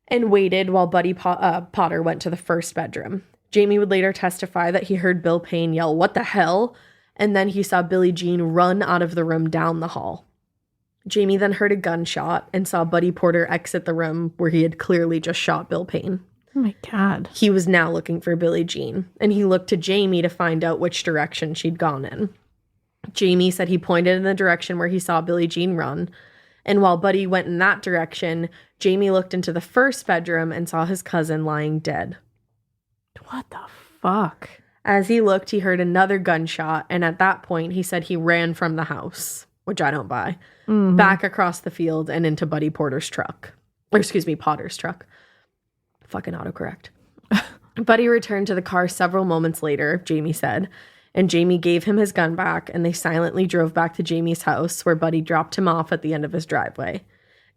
and waited while Buddy Potter went to the first bedroom. Jamie would later testify that he heard Bill Payne yell, what the hell? And then he saw Billie Jean run out of the room down the hall. Jamie then heard a gunshot and saw Buddy Porter exit the room where he had clearly just shot Bill Payne. Oh my God. He was now looking for Billie Jean, and he looked to Jamie to find out which direction she'd gone in. Jamie said he pointed in the direction where he saw Billie Jean run, and while Buddy went in that direction, Jamie looked into the first bedroom and saw his cousin lying dead. What the fuck? As he looked, he heard another gunshot, and at that point, he said he ran from the house, which I don't buy, back across the field and into Buddy Potter's truck. Fucking autocorrect. Buddy returned to the car several moments later, Jamie said, and Jamie gave him his gun back, and they silently drove back to Jamie's house, where Buddy dropped him off at the end of his driveway.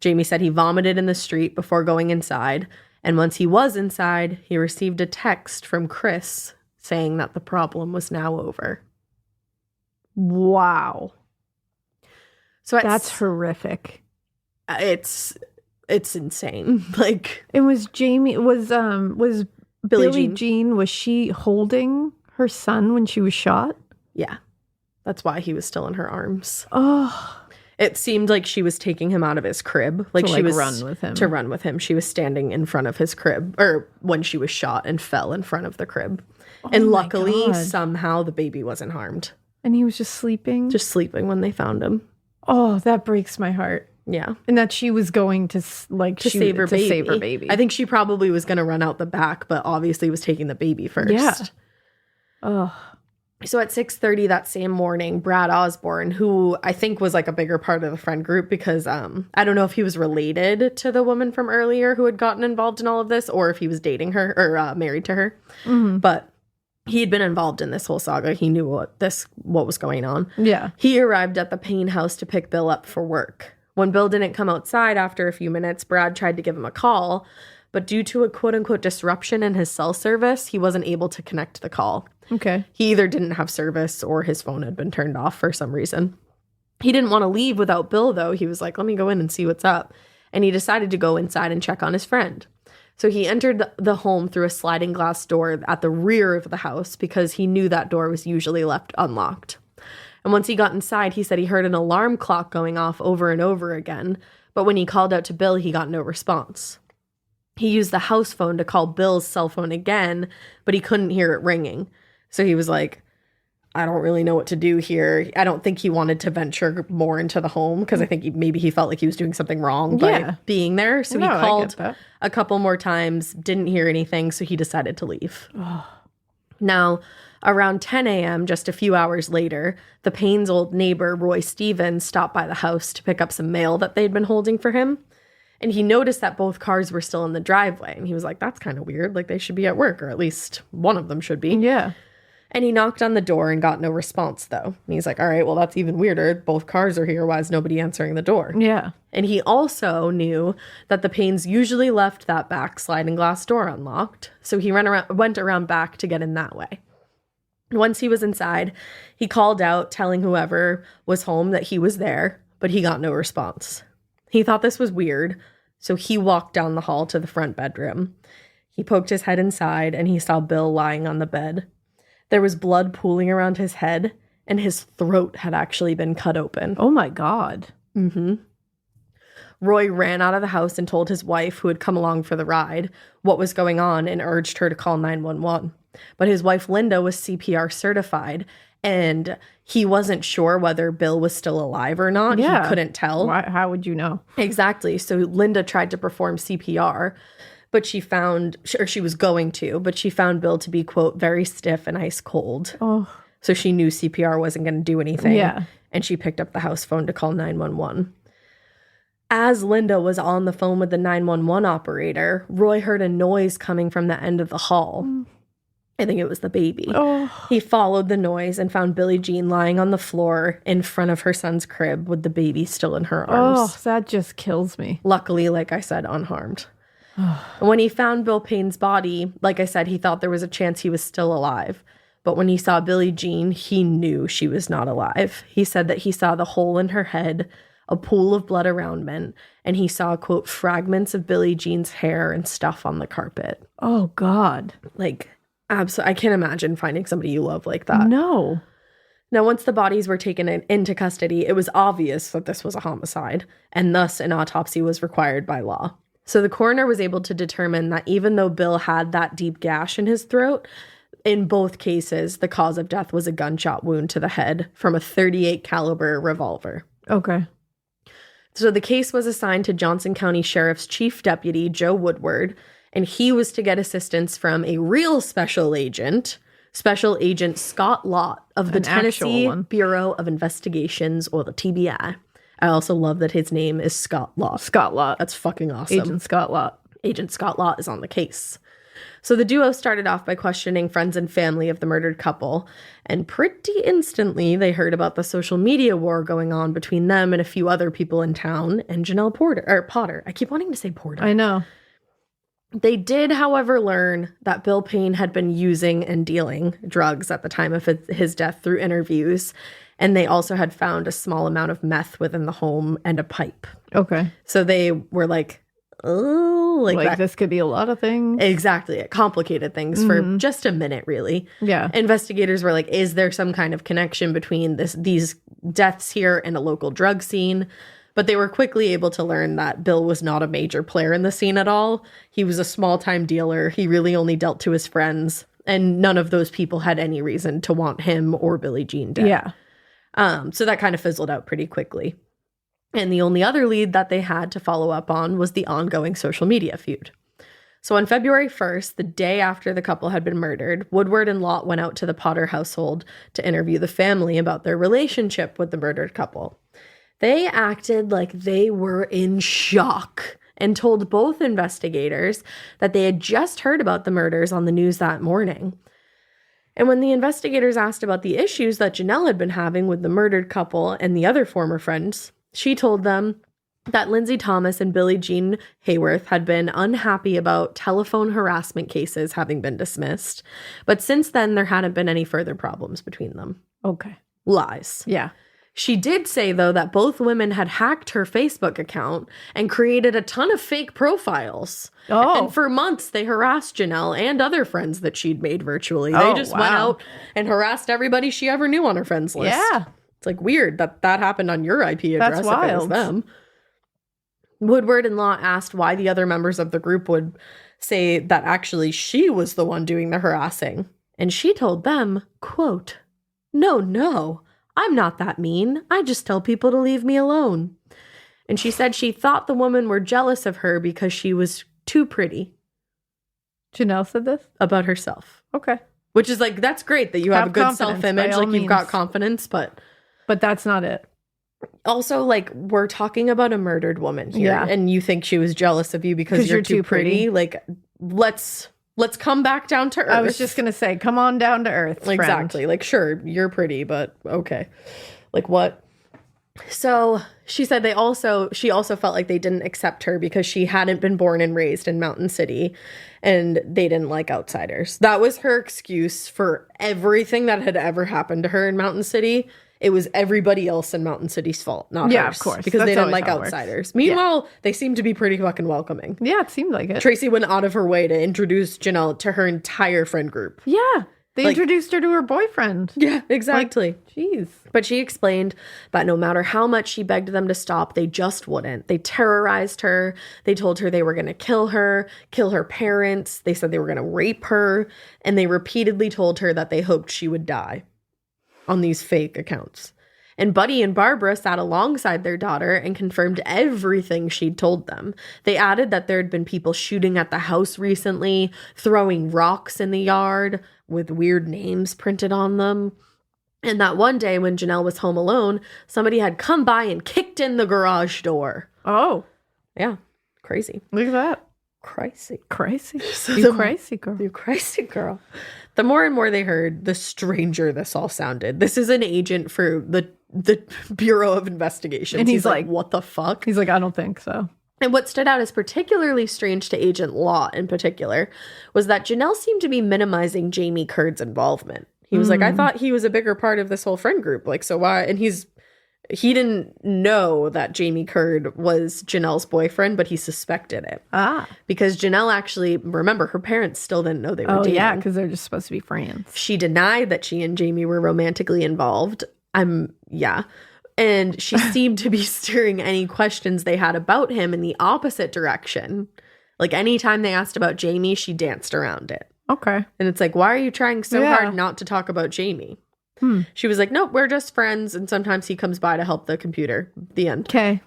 Jamie said he vomited in the street before going inside, and once he was inside, he received a text from Chris saying that the problem was now over. Wow. So that's horrific. It's insane. Like, it was Jamie, was Billie Jean, was she holding her son when she was shot? Yeah. That's why he was still in her arms. Oh. It seemed like she was taking him out of his crib. Like she was run with him. To run with him. She was standing in front of his crib, or when she was shot, and fell in front of the crib. Oh, and luckily, somehow the baby wasn't harmed. And he was just sleeping? Just sleeping when they found him. Oh, that breaks my heart. Yeah. And that she was going to save her baby. I think she probably was going to run out the back, but obviously was taking the baby first. Yeah. Oh. So at 6:30 that same morning, Brad Osborne, who I think was like a bigger part of the friend group because I don't know if he was related to the woman from earlier who had gotten involved in all of this, or if he was dating her or married to her. Mm-hmm. But he had been involved in this whole saga. He knew what was going on. Yeah. He arrived at the Payne house to pick Bill up for work. When Bill didn't come outside after a few minutes, Brad tried to give him a call, but due to a quote-unquote disruption in his cell service, he wasn't able to connect the call. Okay. He either didn't have service or his phone had been turned off for some reason. He didn't want to leave without Bill, though. He was like, let me go in and see what's up. And he decided to go inside and check on his friend. So he entered the home through a sliding glass door at the rear of the house because he knew that door was usually left unlocked. And once he got inside, he said he heard an alarm clock going off over and over again. But when he called out to Bill, he got no response. He used the house phone to call Bill's cell phone again, but he couldn't hear it ringing. So he was like, I don't really know what to do here. I don't think he wanted to venture more into the home because I think maybe he felt like he was doing something wrong by being there. So he called a couple more times, didn't hear anything, so he decided to leave. Oh. Now, around 10 a.m., just a few hours later, the Payne's old neighbor, Roy Stevens, stopped by the house to pick up some mail that they'd been holding for him. And he noticed that both cars were still in the driveway. And he was like, that's kind of weird. Like, they should be at work, or at least one of them should be. Yeah. And he knocked on the door and got no response, though. And he's like, all right, well, that's even weirder. Both cars are here. Why is nobody answering the door? Yeah. And he also knew that the Paynes usually left that back sliding glass door unlocked. So he went around back to get in that way. Once he was inside, he called out, telling whoever was home that he was there, but he got no response. He thought this was weird, so he walked down the hall to the front bedroom. He poked his head inside, and he saw Bill lying on the bed. There was blood pooling around his head, and his throat had actually been cut open. Oh, my God. Mm-hmm. Roy ran out of the house and told his wife, who had come along for the ride, what was going on and urged her to call 911. But his wife, Linda, was CPR certified, and he wasn't sure whether Bill was still alive or not. Yeah. He couldn't tell. How would you know? Exactly. So Linda tried to perform CPR, but she found Bill to be, quote, very stiff and ice cold. Oh. So she knew CPR wasn't going to do anything. Yeah. And she picked up the house phone to call 911. As Linda was on the phone with the 911 operator, Roy heard a noise coming from the end of the hall. I think it was the baby. Oh. He followed the noise and found Billie Jean lying on the floor in front of her son's crib with the baby still in her arms. Oh, that just kills me. Luckily, like I said, unharmed. When he found Bill Payne's body, like I said, he thought there was a chance he was still alive. But when he saw Billie Jean, he knew she was not alive. He said that he saw the hole in her head, a pool of blood around it, and he saw, quote, fragments of Billie Jean's hair and stuff on the carpet. Oh, God. Like, absolutely. I can't imagine finding somebody you love like that. No. Now, once the bodies were taken into custody, it was obvious that this was a homicide, and thus an autopsy was required by law. So the coroner was able to determine that even though Bill had that deep gash in his throat, in both cases, the cause of death was a gunshot wound to the head from a .38 caliber revolver. Okay. So the case was assigned to Johnson County Sheriff's Chief Deputy Joe Woodward, and he was to get assistance from a real Special Agent Scott Lott of the Tennessee Bureau of Investigations, or the TBI. I also love that his name is Scott Lott. Scott Lott. That's fucking awesome. Agent Scott Lott. Agent Scott Lott is on the case. So the duo started off by questioning friends and family of the murdered couple, and pretty instantly they heard about the social media war going on between them and a few other people in town and Janelle Potter. I keep wanting to say Porter. I know. They did, however, learn that Bill Payne had been using and dealing drugs at the time of his death through interviews, and they also had found a small amount of meth within the home and a pipe. Okay. So they were like, oh, like this could be a lot of things. Exactly. It complicated things for just a minute, really. Yeah. Investigators were like, is there some kind of connection between these deaths here and a local drug scene? But they were quickly able to learn that Bill was not a major player in the scene at all. He was a small-time dealer. He really only dealt to his friends. And none of those people had any reason to want him or Billie Jean dead. Yeah. So that kind of fizzled out pretty quickly. And the only other lead that they had to follow up on was the ongoing social media feud. So on February 1st, the day after the couple had been murdered, Woodward and Lott went out to the Potter household to interview the family about their relationship with the murdered couple. They acted like they were in shock and told both investigators that they had just heard about the murders on the news that morning. And when the investigators asked about the issues that Janelle had been having with the murdered couple and the other former friends, she told them that Lindsay Thomas and Billie Jean Hayworth had been unhappy about telephone harassment cases having been dismissed. But since then, there hadn't been any further problems between them. Okay. Lies. Yeah. She did say, though, that both women had hacked her Facebook account and created a ton of fake profiles. Oh. And for months, they harassed Janelle and other friends that she'd made virtually. Oh, they just went out and harassed everybody she ever knew on her friends list. Yeah. It's like weird that happened on your IP address. That's wild. If it was them. Woodward and Lott asked why the other members of the group would say that actually she was the one doing the harassing. And she told them, quote, No, I'm not that mean. I just tell people to leave me alone. And she said she thought the women were jealous of her because she was too pretty. Janelle said this? About herself. Okay. Which is like, that's great that you have a good self-image, like you've got confidence, but that's not it. Also, like, we're talking about a murdered woman here, and you think she was jealous of you because you're too pretty. Like, let's come back down to earth. I was just gonna say, come on down to earth, friend. Exactly. Like, sure, you're pretty, but okay. Like, what? So she said she also felt like they didn't accept her because she hadn't been born and raised in Mountain City, and they didn't like outsiders. That was her excuse for everything that had ever happened to her in Mountain City. It was everybody else in Mountain City's fault, not hers. Of course. Because they didn't like outsiders. Meanwhile, they seemed to be pretty fucking welcoming. Yeah, it seemed like it. Tracy went out of her way to introduce Janelle to her entire friend group. Yeah. They introduced her to her boyfriend. Yeah, exactly. Jeez. But she explained that no matter how much she begged them to stop, they just wouldn't. They terrorized her. They told her they were going to kill her parents. They said they were going to rape her. And they repeatedly told her that they hoped she would die on these fake accounts. And Buddy and Barbara sat alongside their daughter and confirmed everything she'd told them. They added that there had been people shooting at the house recently, throwing rocks in the yard with weird names printed on them. And that one day when Janelle was home alone, somebody had come by and kicked in the garage door. Oh. Yeah. Crazy. Look at that. Crazy. So you crazy girl. You crazy girl. The more and more they heard, the stranger this all sounded. This is an agent for the Bureau of Investigations. And he's like, what the fuck? He's like, I don't think so. And what stood out as particularly strange to Agent Lott in particular was that Janelle seemed to be minimizing Jamie Curd's involvement. He was like, I thought he was a bigger part of this whole friend group. Like, so why? And he didn't know that Jamie Curd was Janelle's boyfriend, but he suspected it. Because Janelle actually, remember, her parents still didn't know they were dating. Yeah, because they're just supposed to be friends. She denied that she and Jamie were romantically involved. And she seemed to be steering any questions they had about him in the opposite direction. Like anytime they asked about Jamie, she danced around it. Okay. And it's like, why are you trying so hard not to talk about Jamie? She was like, nope, we're just friends. And sometimes he comes by to help the computer. The end. Okay.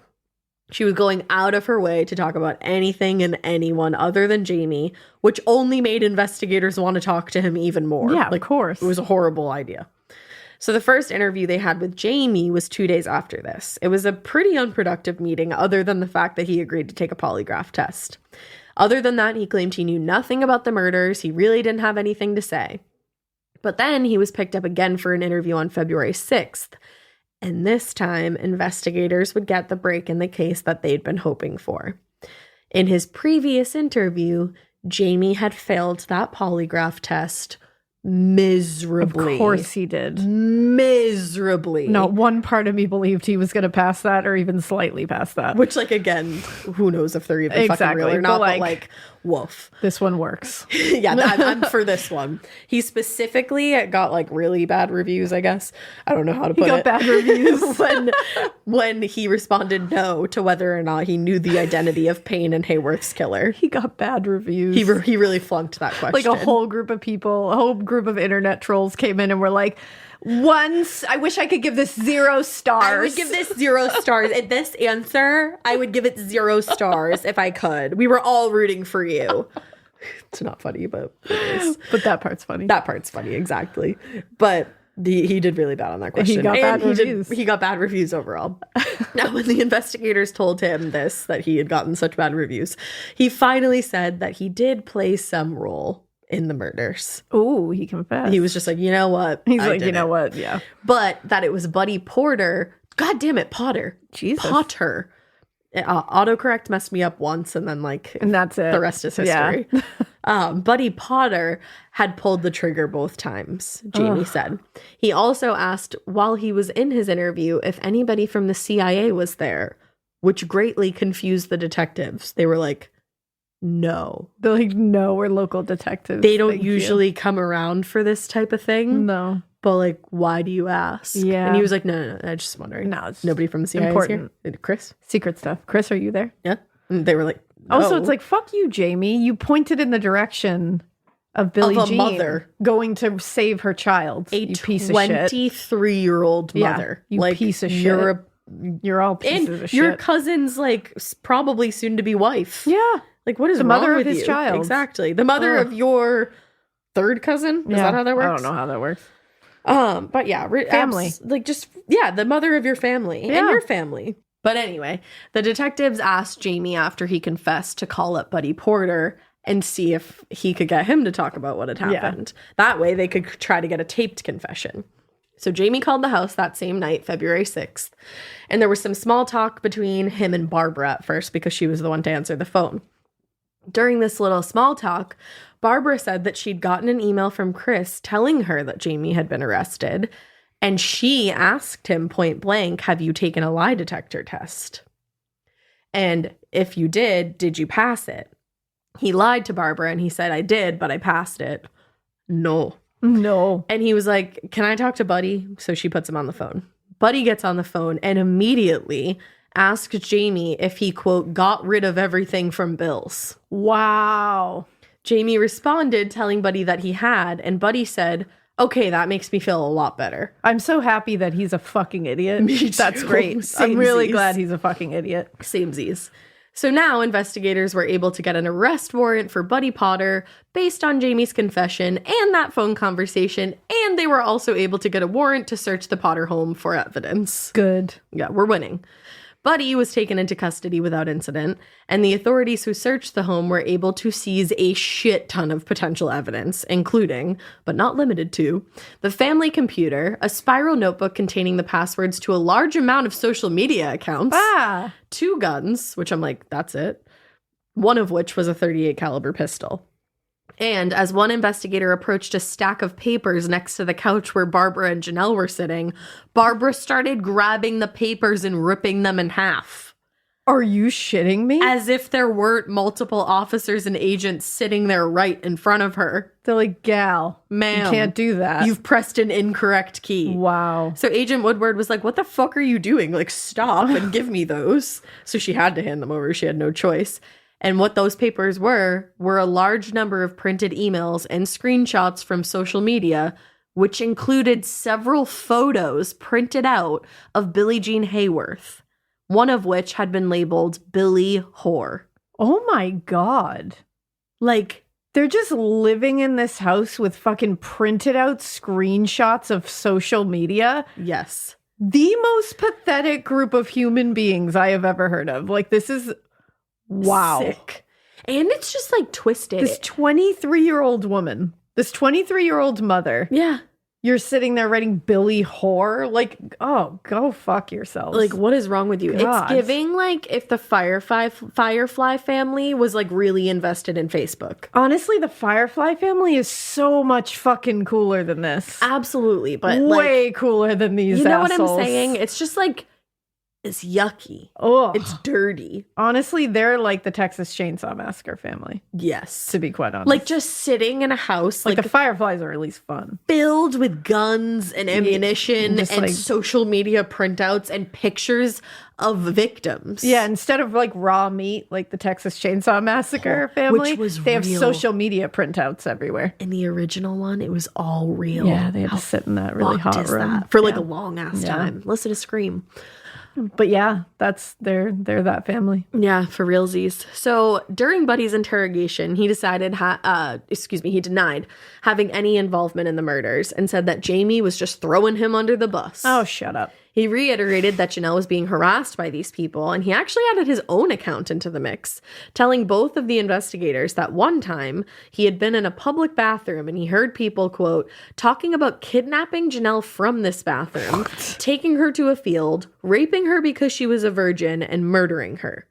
She was going out of her way to talk about anything and anyone other than Jamie, which only made investigators want to talk to him even more. Yeah, of course. It was a horrible idea. So the first interview they had with Jamie was 2 days after this. It was a pretty unproductive meeting other than the fact that he agreed to take a polygraph test. Other than that, he claimed he knew nothing about the murders. He really didn't have anything to say. But then he was picked up again for an interview on February 6th. And this time, investigators would get the break in the case that they'd been hoping for. In his previous interview, Jamie had failed that polygraph test miserably. Of course he did. Miserably. Not one part of me believed he was going to pass that or even slightly pass that. Which, like, again, who knows if they're even fucking real or not, but like, woof. This one works. Yeah, I'm for this one. He specifically got, like, really bad reviews, I guess. I don't know how to put it. He got bad reviews. when he responded no to whether or not he knew the identity of Payne and Hayworth's killer. He got bad reviews. He really flunked that question. Like a whole group of people, a whole group of internet trolls came in and were like, I wish I could give this 0 stars. I would give this 0 stars. At this answer, I would give it 0 stars if I could. We were all rooting for you. It's not funny, but it is. But that part's funny. That part's funny, exactly. But he did really bad on that question. He got bad reviews. He got bad reviews overall. Now, when the investigators told him that he had gotten such bad reviews, he finally said that he did play some role in the murders. Oh, he confessed. He was just like, you know what? He's like, you know what? Yeah. But that it was Buddy Porter. God damn it, Potter. Jesus. Potter. Autocorrect messed me up once, and then and that's it. The rest is history. Yeah. Buddy Potter had pulled the trigger both times, Jamie said. He also asked while he was in his interview if anybody from the CIA was there, which greatly confused the detectives. They were like, no. They're like, no, we're local detectives. They don't usually come around for this type of thing. No. But, like, why do you ask? Yeah. And he was like, no, I'm just wondering. No, it's nobody from the CIA important. Is here? Chris? Secret stuff. Chris, are you there? Yeah. And they were like, no. Also, it's like, fuck you, Jamie. You pointed in the direction of Billie Jean mother going to save her child. A you piece of shit. 23-year-old mother. Yeah, you piece of shit. You're all pieces of shit. Your cousin's, like, probably soon-to-be wife. Yeah. Like, what is the wrong mother with of his you? child? Exactly. The mother of your third cousin? Is that how that works? I don't know how that works. But yeah, family. The mother of your family and your family. But anyway, the detectives asked Jamie after he confessed to call up Buddy Porter and see if he could get him to talk about what had happened. Yeah. That way they could try to get a taped confession. So Jamie called the house that same night, February 6th. And there was some small talk between him and Barbara at first because she was the one to answer the phone. During this little small talk, Barbara said that she'd gotten an email from Chris telling her that Jamie had been arrested. And she asked him point blank, have you taken a lie detector test? And if you did you pass it? He lied to Barbara and he said, I did, but I passed it. No. And he was like, can I talk to Buddy? So she puts him on the phone. Buddy gets on the phone and immediately asked Jamie if he, quote, got rid of everything from Bill's. Wow. Jamie responded telling Buddy that he had, and Buddy said, okay, that makes me feel a lot better. I'm so happy that he's a fucking idiot. Me too. That's great. I'm really glad he's a fucking idiot. Samesies. So now investigators were able to get an arrest warrant for Buddy Potter based on Jamie's confession and that phone conversation, and they were also able to get a warrant to search the Potter home for evidence. Good. Yeah, we're winning. Buddy was taken into custody without incident, and the authorities who searched the home were able to seize a shit ton of potential evidence, including, but not limited to, the family computer, a spiral notebook containing the passwords to a large amount of social media accounts, 2 guns, which I'm like, that's it, one of which was a .38 caliber pistol. And as one investigator approached a stack of papers next to the couch where Barbara and Janelle were sitting, Barbara started grabbing the papers and ripping them in half. Are you shitting me? As if there weren't multiple officers and agents sitting there right in front of her. They're like, gal, ma'am, you can't do that. You've pressed an incorrect key. Wow. So Agent Woodward was like, what the fuck are you doing? Like, stop and give me those. So she had to hand them over. She had no choice. And what those papers were a large number of printed emails and screenshots from social media, which included several photos printed out of Billie Jean Hayworth, one of which had been labeled Billie Whore. Oh my God. Like, they're just living in this house with fucking printed out screenshots of social media. Yes. The most pathetic group of human beings I have ever heard of. Like, this is, wow. Sick. And it's just like twisted. This 23-year-old woman, this 23-year-old mother. Yeah. You're sitting there writing Billie Whore. Like, oh, go fuck yourselves. Like, what is wrong with you? God. It's giving like if the Firefly family was like really invested in Facebook. Honestly, the Firefly family is so much fucking cooler than this. Absolutely. But way cooler than these assholes. What I'm saying? It's just like, it's yucky. Oh, it's dirty. Honestly, they're like the Texas Chainsaw Massacre family. Yes. To be quite honest. Like just sitting in a house. Like the Fireflies are at least fun. Filled with guns and ammunition and like, social media printouts and pictures of victims. Yeah, instead of like raw meat, like the Texas Chainsaw Massacre family, which was they have real. social media printouts everywhere. In the original one, it was all real. Yeah, they had to sit in that really hot room. For like a long ass time. Listen to Scream. But yeah, they're that family. Yeah, for realsies. So during Buddy's interrogation, he he denied having any involvement in the murders and said that Jamie was just throwing him under the bus. Oh, shut up. He reiterated that Janelle was being harassed by these people, and he actually added his own account into the mix, telling both of the investigators that one time he had been in a public bathroom and he heard people, quote, talking about kidnapping Janelle from this bathroom, taking her to a field, raping her because she was a virgin, and murdering her.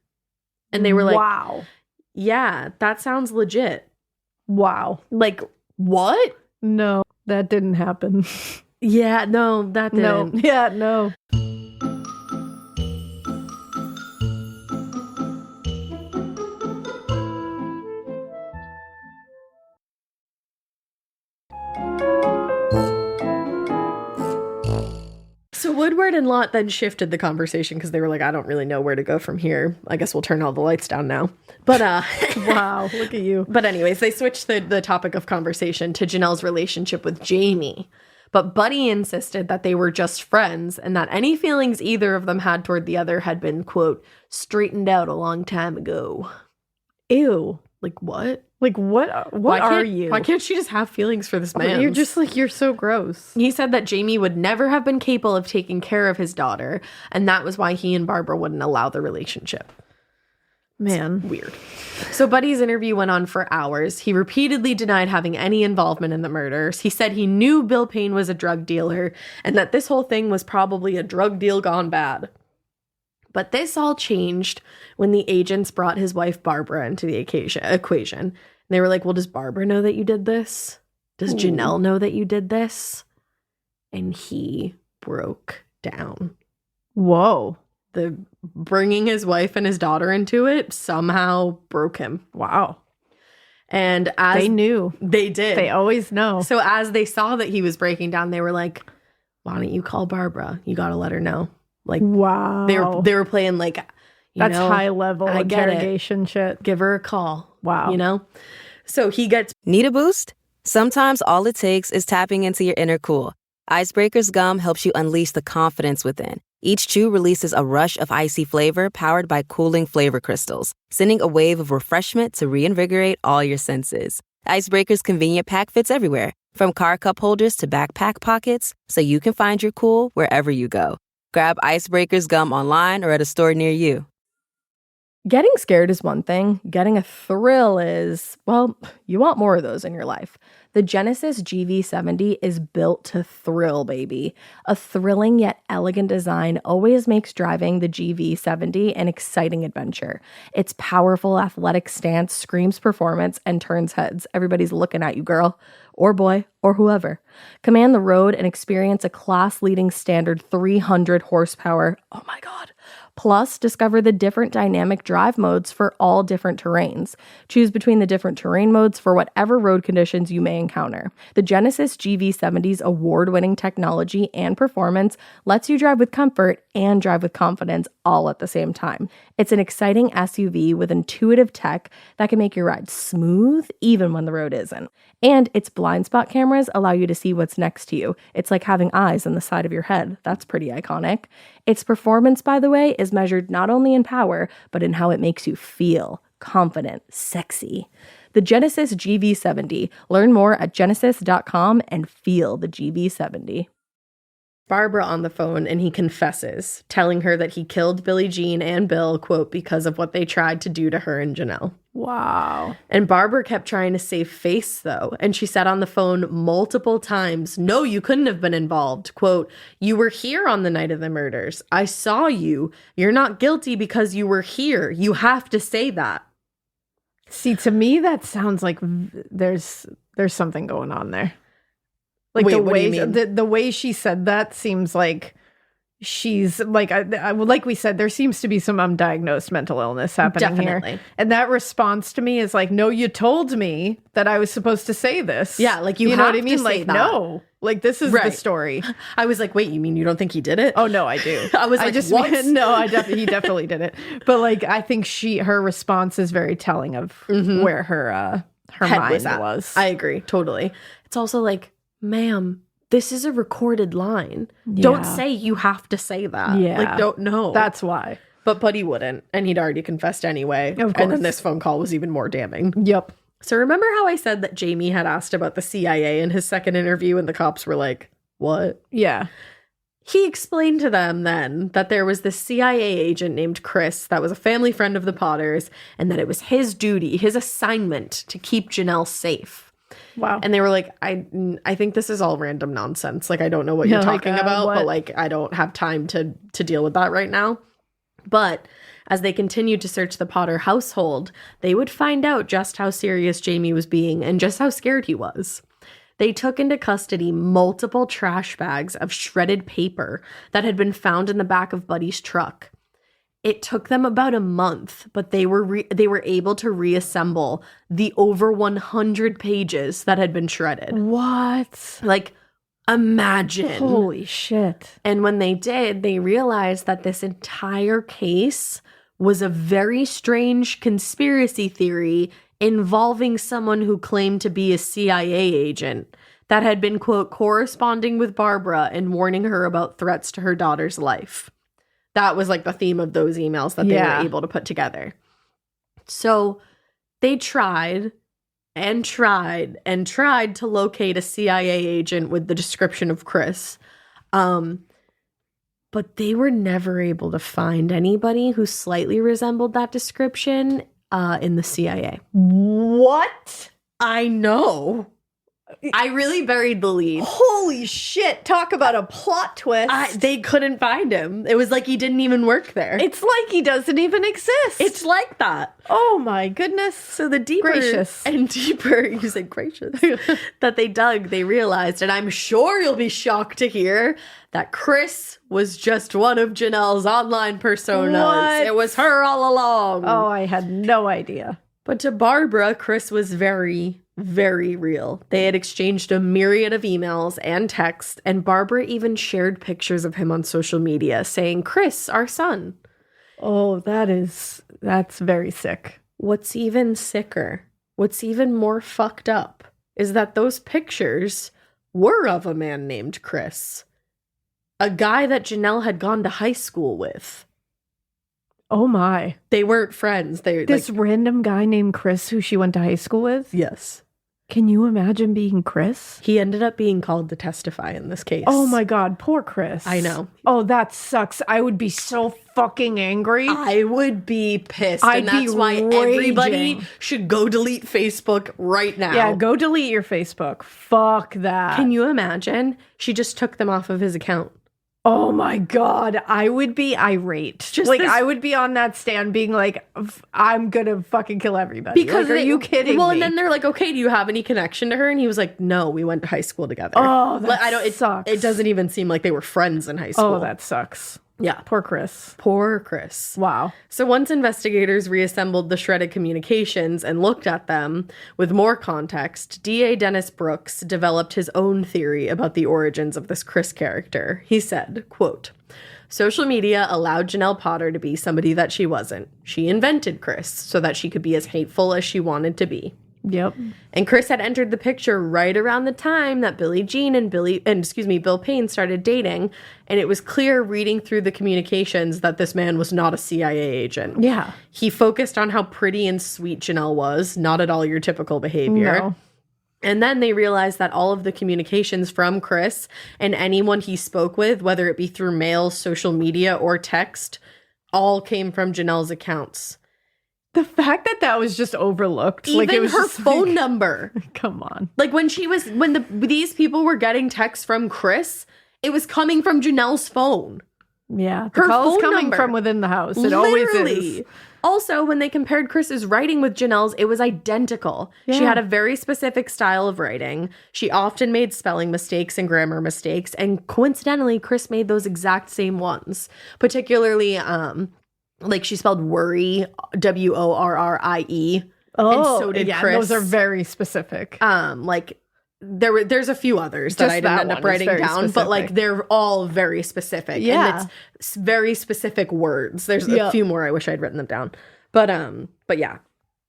And they were like, wow. Yeah, that sounds legit. Wow. Like, what? No, that didn't happen. Yeah, no, that didn't. No. Yeah, no. So Woodward and Lott then shifted the conversation because they were like, I don't really know where to go from here. I guess we'll turn all the lights down now. But wow, look at you. But anyways, they switched the topic of conversation to Janelle's relationship with Jamie. But Buddy insisted that they were just friends and that any feelings either of them had toward the other had been, quote, straightened out a long time ago. Ew. Like, what? Like, what are you? Why can't she just have feelings for this man? You're just like, you're so gross. He said that Jamie would never have been capable of taking care of his daughter, and that was why he and Barbara wouldn't allow the relationship. Man. It's weird. So Buddy's interview went on for hours. He repeatedly denied having any involvement in the murders. He said he knew Bill Payne was a drug dealer and that this whole thing was probably a drug deal gone bad. But this all changed when the agents brought his wife Barbara into the equation. And they were like, well, does Barbara know that you did this? Does Janelle know that you did this? And he broke down. Whoa. The bringing his wife and his daughter into it somehow broke him. Wow. And as they knew. They did. They always know. So as they saw that he was breaking down, they were like, why don't you call Barbara? You got to let her know. Like, wow. They were playing like, that's high level interrogation shit. Give her a call. Wow. You know? So he gets. Need a boost? Sometimes all it takes is tapping into your inner cool. Icebreaker's gum helps you unleash the confidence within. Each chew releases a rush of icy flavor powered by cooling flavor crystals, sending a wave of refreshment to reinvigorate all your senses. Icebreaker's convenient pack fits everywhere, from car cup holders to backpack pockets, so you can find your cool wherever you go. Grab Icebreaker's gum online or at a store near you. Getting scared is one thing. Getting a thrill is, well, you want more of those in your life. The Genesis GV70 is built to thrill, baby. A thrilling yet elegant design always makes driving the GV70 an exciting adventure. Its powerful athletic stance screams performance and turns heads. Everybody's looking at you, girl, or boy, or whoever. Command the road and experience a class-leading standard 300 horsepower. Oh my God. Plus, discover the different dynamic drive modes for all different terrains. Choose between the different terrain modes for whatever road conditions you may encounter. The Genesis GV70's award-winning technology and performance lets you drive with comfort and drive with confidence all at the same time. It's an exciting SUV with intuitive tech that can make your ride smooth even when the road isn't. And its blind spot cameras allow you to see what's next to you. It's like having eyes on the side of your head. That's pretty iconic. Its performance, by the way, is measured not only in power, but in how it makes you feel confident, sexy. The Genesis GV70. Learn more at genesis.com and feel the GV70. Barbara on the phone, and he confesses, telling her that he killed Billie Jean and Bill, quote, because of what they tried to do to her and Janelle. Wow. And Barbara kept trying to save face, though, and she said on the phone multiple times, no, you couldn't have been involved. Quote, you were here on the night of the murders. I saw you. You're not guilty because you were here. You have to say that. See, to me, that sounds like there's something going on there. Like, wait, the what way do you mean? The way she said that seems like she's like, like we said, there seems to be some undiagnosed mental illness happening here. And that response to me is like, no, you told me that I was supposed to say this. Yeah, like you know have what I mean? to say like, that. No, like this is the story. I was like, wait, you mean you don't think he did it? Oh no, I do. I was like, he definitely did it. But like, I think her response is very telling of where her head mind was. I agree, totally. It's also like, ma'am, this is a recorded line. Yeah. Don't say you have to say that. Yeah. Like, don't know. That's why. But he wouldn't. And he'd already confessed anyway. Of course. And then this phone call was even more damning. Yep. So remember how I said that Jamie had asked about the CIA in his second interview and the cops were like, what? Yeah. He explained to them then that there was this CIA agent named Chris that was a family friend of the Potters and that it was his duty, his assignment to keep Janelle safe. Wow. And they were like, I think this is all random nonsense. Like, I don't know what you're talking about, but like, I don't have time to deal with that right now. But as they continued to search the Potter household, they would find out just how serious Jamie was being and just how scared he was. They took into custody multiple trash bags of shredded paper that had been found in the back of Buddy's truck. It took them about a month, but they were able to reassemble the over 100 pages that had been shredded. What? Like, imagine. Holy shit. And when they did, they realized that this entire case was a very strange conspiracy theory involving someone who claimed to be a CIA agent that had been, quote, corresponding with Barbara and warning her about threats to her daughter's life. That was like the theme of those emails that they were able to put together. So they tried and tried and tried to locate a CIA agent with the description of Chris. But they were never able to find anybody who slightly resembled that description in the CIA. What? I know. I really buried the lead. Holy shit. Talk about a plot twist. They couldn't find him. It was like he didn't even work there. It's like he doesn't even exist. It's like that. Oh my goodness. So the deeper and deeper, you said gracious, that they dug, they realized, and I'm sure you'll be shocked to hear, that Chris was just one of Janelle's online personas. What? It was her all along. Oh, I had no idea. But to Barbara, Chris was very, very real. They had exchanged a myriad of emails and texts, and Barbara even shared pictures of him on social media saying, Chris, our son. Oh, that's very sick. What's even sicker, what's even more fucked up, is that those pictures were of a man named Chris. A guy that Janelle had gone to high school with. Oh my. They weren't friends. This random guy named Chris who she went to high school with? Yes. Can you imagine being Chris? He ended up being called to testify in this case. Oh my God, poor Chris. I know. Oh, that sucks. I would be so fucking angry. I would be pissed. I'd and that's be why raging. everybody should go delete Facebook right now. Yeah, go delete your Facebook. Fuck that. Can you imagine? She just took them off of his account. Oh my God, I would be irate. I would be on that stand being like, I'm gonna fucking kill everybody. Because are you kidding me? And then they're like, okay, do you have any connection to her? And he was like, no, we went to high school together. Oh, that sucks. It doesn't even seem like they were friends in high school. Oh, that sucks. Yeah. Poor Chris. Poor Chris. Wow. So once investigators reassembled the shredded communications and looked at them with more context, DA Dennis Brooks developed his own theory about the origins of this Chris character. He said, quote, social media allowed Janelle Potter to be somebody that she wasn't. She invented Chris so that she could be as hateful as she wanted to be. Yep. And Chris had entered the picture right around the time that Billie Jean and Bill Payne started dating, and it was clear reading through the communications that this man was not a CIA agent. Yeah. He focused on how pretty and sweet Janelle was, not at all your typical behavior. No. And then they realized that all of the communications from Chris and anyone he spoke with, whether it be through mail, social media, or text, all came from Janelle's accounts. The fact that was just overlooked. Even it was her just phone number. Come on. Like when these people were getting texts from Chris, it was coming from Janelle's phone. Yeah. Her call's phone coming number. from within the house. It always is. Also, when they compared Chris's writing with Janelle's, it was identical. Yeah. She had a very specific style of writing. She often made spelling mistakes and grammar mistakes. And coincidentally, Chris made those exact same ones. Particularly, like she spelled worry, Worrie. Oh, and so did Chris. Those are very specific. Like there's a few others that I didn't end up writing down, specific. but like they're all very specific. Yeah. And it's very specific words. There's a few more I wish I'd written them down. But yeah.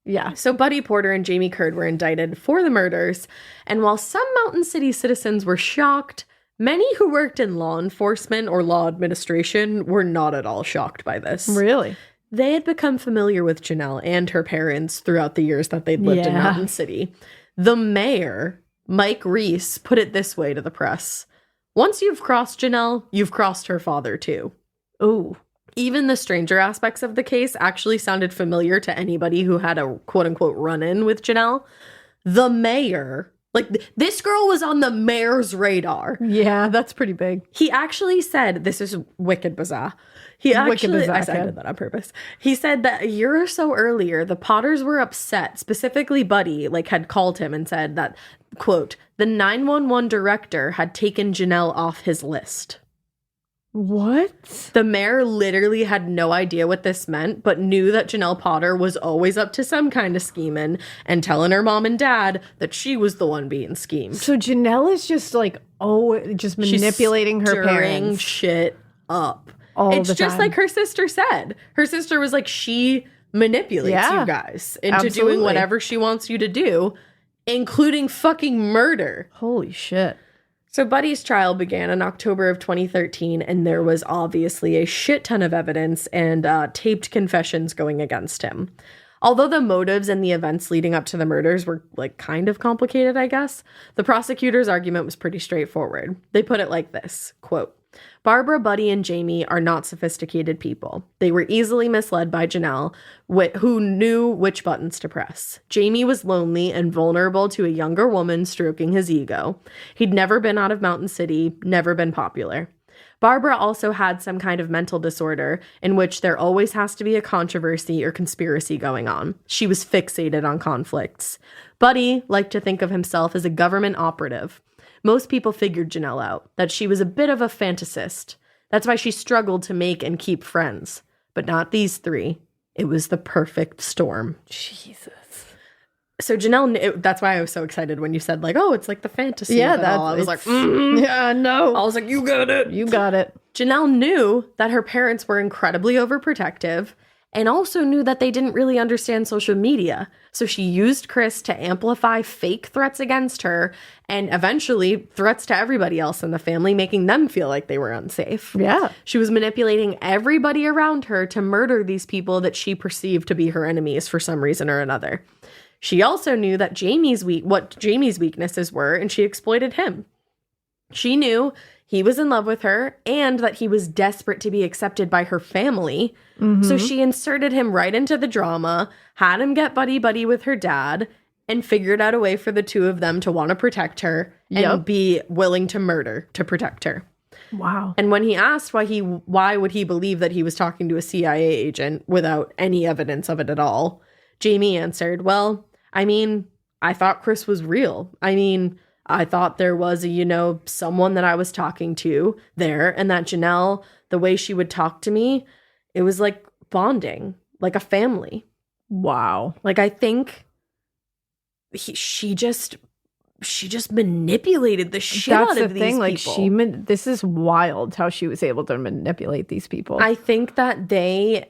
Yeah. So Buddy Porter and Jamie Curd were indicted for the murders, and while some Mountain City citizens were shocked, many who worked in law enforcement or law administration were not at all shocked by this. Really? They had become familiar with Janelle and her parents throughout the years that they'd lived in Mountain City. The mayor, Mike Reese, put it this way to the press. Once you've crossed Janelle, you've crossed her father too. Ooh. Even the stranger aspects of the case actually sounded familiar to anybody who had a quote-unquote run-in with Janelle. The mayor... Like, this girl was on the mayor's radar. Yeah, that's pretty big. He actually said, this is wicked bizarre. I did that on purpose. He said that a year or so earlier, the Potters were upset, specifically Buddy, had called him and said that, quote, the 911 director had taken Janelle off his list. What? The mayor literally had no idea what this meant, but knew that Janelle Potter was always up to some kind of scheming and telling her mom and dad that she was the one being schemed. So Janelle is just just manipulating her parents. Shit up. It's just like her sister said. Her sister was like, she manipulates you guys into doing whatever she wants you to do, including fucking murder. Holy shit. So Buddy's trial began in October of 2013, and there was obviously a shit ton of evidence and taped confessions going against him. Although the motives and the events leading up to the murders were kind of complicated, I guess, the prosecutor's argument was pretty straightforward. They put it like this, quote, Barbara, Buddy, and Jamie are not sophisticated people. They were easily misled by Janelle, who knew which buttons to press. Jamie was lonely and vulnerable to a younger woman stroking his ego. He'd never been out of Mountain City, never been popular. Barbara also had some kind of mental disorder in which there always has to be a controversy or conspiracy going on. She was fixated on conflicts. Buddy liked to think of himself as a government operative. Most people figured Janelle out, that she was a bit of a fantasist. That's why she struggled to make and keep friends. But not these three. It was the perfect storm. Jesus. So Janelle, that's why I was so excited when you said it's like the fantasy of it all. I was like, yeah, no. I was like, you got it. You got it. Janelle knew that her parents were incredibly overprotective and also knew that they didn't really understand social media. So she used Chris to amplify fake threats against her and eventually threats to everybody else in the family, making them feel like they were unsafe. Yeah. She was manipulating everybody around her to murder these people that she perceived to be her enemies for some reason or another. She also knew that what Jamie's weaknesses were, and she exploited him. She knew he was in love with her and that he was desperate to be accepted by her family. So she inserted him right into the drama, had him get buddy-buddy with her dad, and figured out a way for the two of them to want to protect her and be willing to murder to protect her. Wow. And when he asked why would he believe that he was talking to a CIA agent without any evidence of it at all, Jamie answered, well, I mean, I thought Chris was real. I mean, I thought there was someone that I was talking to there, and that Janelle, the way she would talk to me, it was like bonding, like a family. Wow. Like, I think she just manipulated the shit out of these people. That's the thing. Like, this is wild how she was able to manipulate these people. I think that they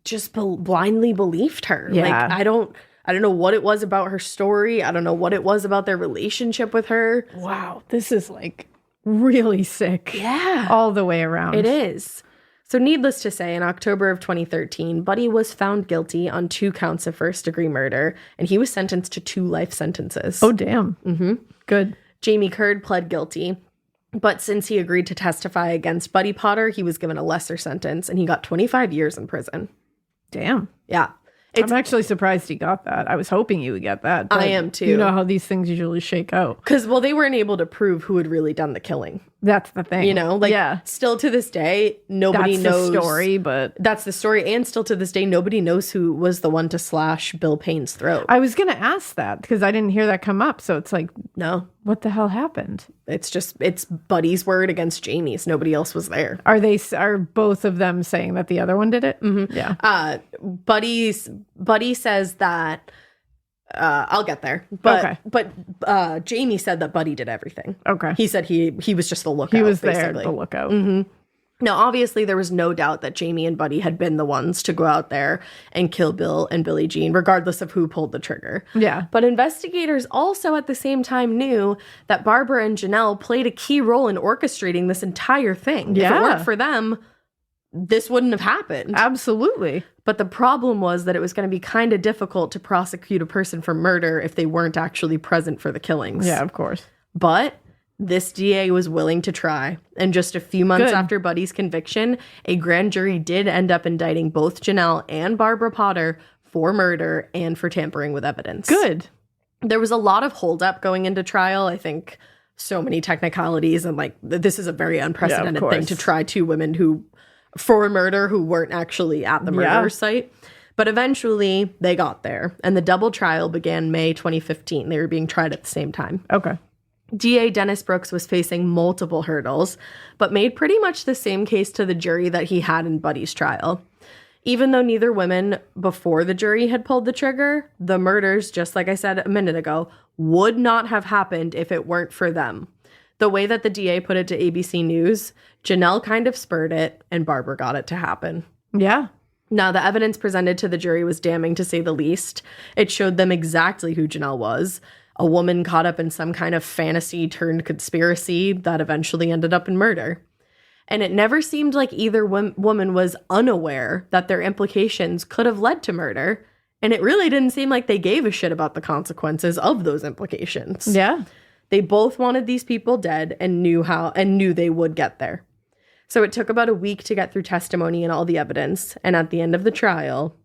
just blindly believed her. Yeah. Like, I don't know what it was about her story. I don't know what it was about their relationship with her. Wow. This is like really sick. Yeah. All the way around. It is. So needless to say, in October of 2013, Buddy was found guilty on 2 counts of first-degree murder, and he was sentenced to 2 life sentences. Oh, damn. Good. Jamie Curd pled guilty, but since he agreed to testify against Buddy Potter, he was given a lesser sentence, and he got 25 years in prison. Damn. Yeah. I'm actually surprised he got that. I was hoping he would get that. I am too. You know how these things usually shake out. Because, they weren't able to prove who had really done the killing. That's the thing. Still to this day, nobody knows. That's the story, but... That's the story, and still to this day, nobody knows who was the one to slash Bill Payne's throat. I was going to ask that, because I didn't hear that come up, so it's like... No. What the hell happened? It's Buddy's word against Jamie's. Nobody else was there. Are both of them saying that the other one did it? Mm-hmm. Yeah. Buddy says that... I'll get there. But Jamie said that Buddy did everything. Okay. He said he was just the lookout. He was basically. there, the lookout. Mm-hmm. Now, obviously, there was no doubt that Jamie and Buddy had been the ones to go out there and kill Bill and Billie Jean, regardless of who pulled the trigger. Yeah. But investigators also at the same time knew that Barbara and Janelle played a key role in orchestrating this entire thing. Yeah. If it weren't for them, this wouldn't have happened. Absolutely. But the problem was that it was going to be kind of difficult to prosecute a person for murder if they weren't actually present for the killings. Yeah, of course. But this DA was willing to try. And just a few months after Buddy's conviction, a grand jury did end up indicting both Janelle and Barbara Potter for murder and for tampering with evidence. Good. There was a lot of holdup going into trial. I think so many technicalities, and this is a very unprecedented thing to try 2 women for murder who weren't actually at the murder site. But eventually they got there, and the double trial began May 2015. They were being tried at the same time. Okay. DA Dennis Brooks was facing multiple hurdles, but made pretty much the same case to the jury that he had in Buddy's trial. Even though neither woman before the jury had pulled the trigger, the murders, just like I said a minute ago, would not have happened if it weren't for them. The way that the DA put it to ABC News, Janelle kind of spurred it, and Barbara got it to happen. Yeah. Now, the evidence presented to the jury was damning, to say the least. It showed them exactly who Janelle was, a woman caught up in some kind of fantasy-turned-conspiracy that eventually ended up in murder. And it never seemed like either woman was unaware that their implications could have led to murder, and it really didn't seem like they gave a shit about the consequences of those implications. Yeah. They both wanted these people dead and knew they would get there. So it took about a week to get through testimony and all the evidence, and at the end of the trial,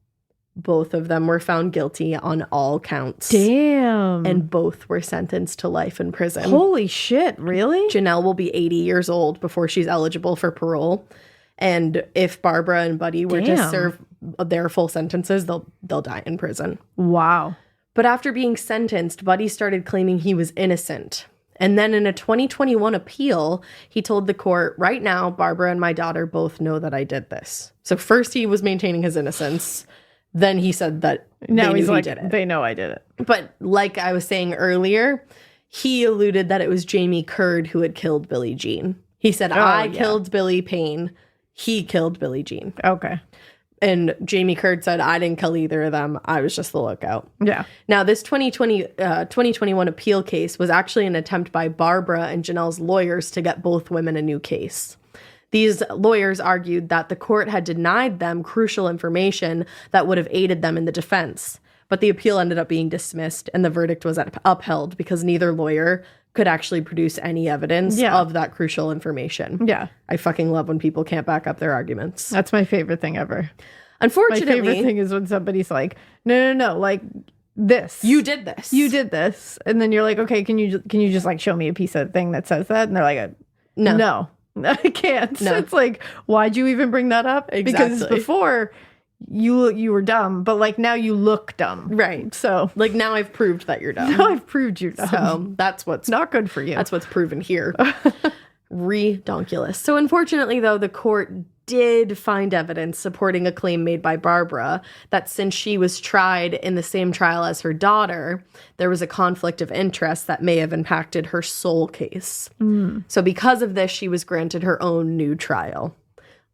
both of them were found guilty on all counts. Damn. And both were sentenced to life in prison. Holy shit, really? Janelle will be 80 years old before she's eligible for parole. And if Barbara and Buddy were to serve their full sentences, they'll die in prison. Wow. But after being sentenced, Buddy started claiming he was innocent. And then in a 2021 appeal, he told the court, right now, Barbara and my daughter both know that I did this. So first he was maintaining his innocence. Then he said that now he's like, did it. They know I did it. But like I was saying earlier, he alluded that it was Jamie Curd who had killed Billie Jean. He said, I killed Billie Payne. He killed Billie Jean. Okay. And Jamie Curd said, I didn't kill either of them. I was just the lookout. Yeah. Now, this 2021 appeal case was actually an attempt by Barbara and Janelle's lawyers to get both women a new case. These lawyers argued that the court had denied them crucial information that would have aided them in the defense. But the appeal ended up being dismissed and the verdict was upheld because neither lawyer could actually produce any evidence of that crucial information. Yeah. I fucking love when people can't back up their arguments. That's my favorite thing ever. Unfortunately, my favorite thing is when somebody's like, no, like this. You did this. You did this. And then you're like, okay, can you just like show me a piece of thing that says that? And they're like, no, I can't. No. It's like, why'd you even bring that up? Exactly. Because before you were dumb, but like now you look dumb. Right. So like now I've proved that you're dumb. Now I've proved you're dumb. So that's what's not good for you. That's what's proven here. Redonkulous. So unfortunately, though, the court did find evidence supporting a claim made by Barbara that since she was tried in the same trial as her daughter, there was a conflict of interest that may have impacted her sole case. So because of this, she was granted her own new trial.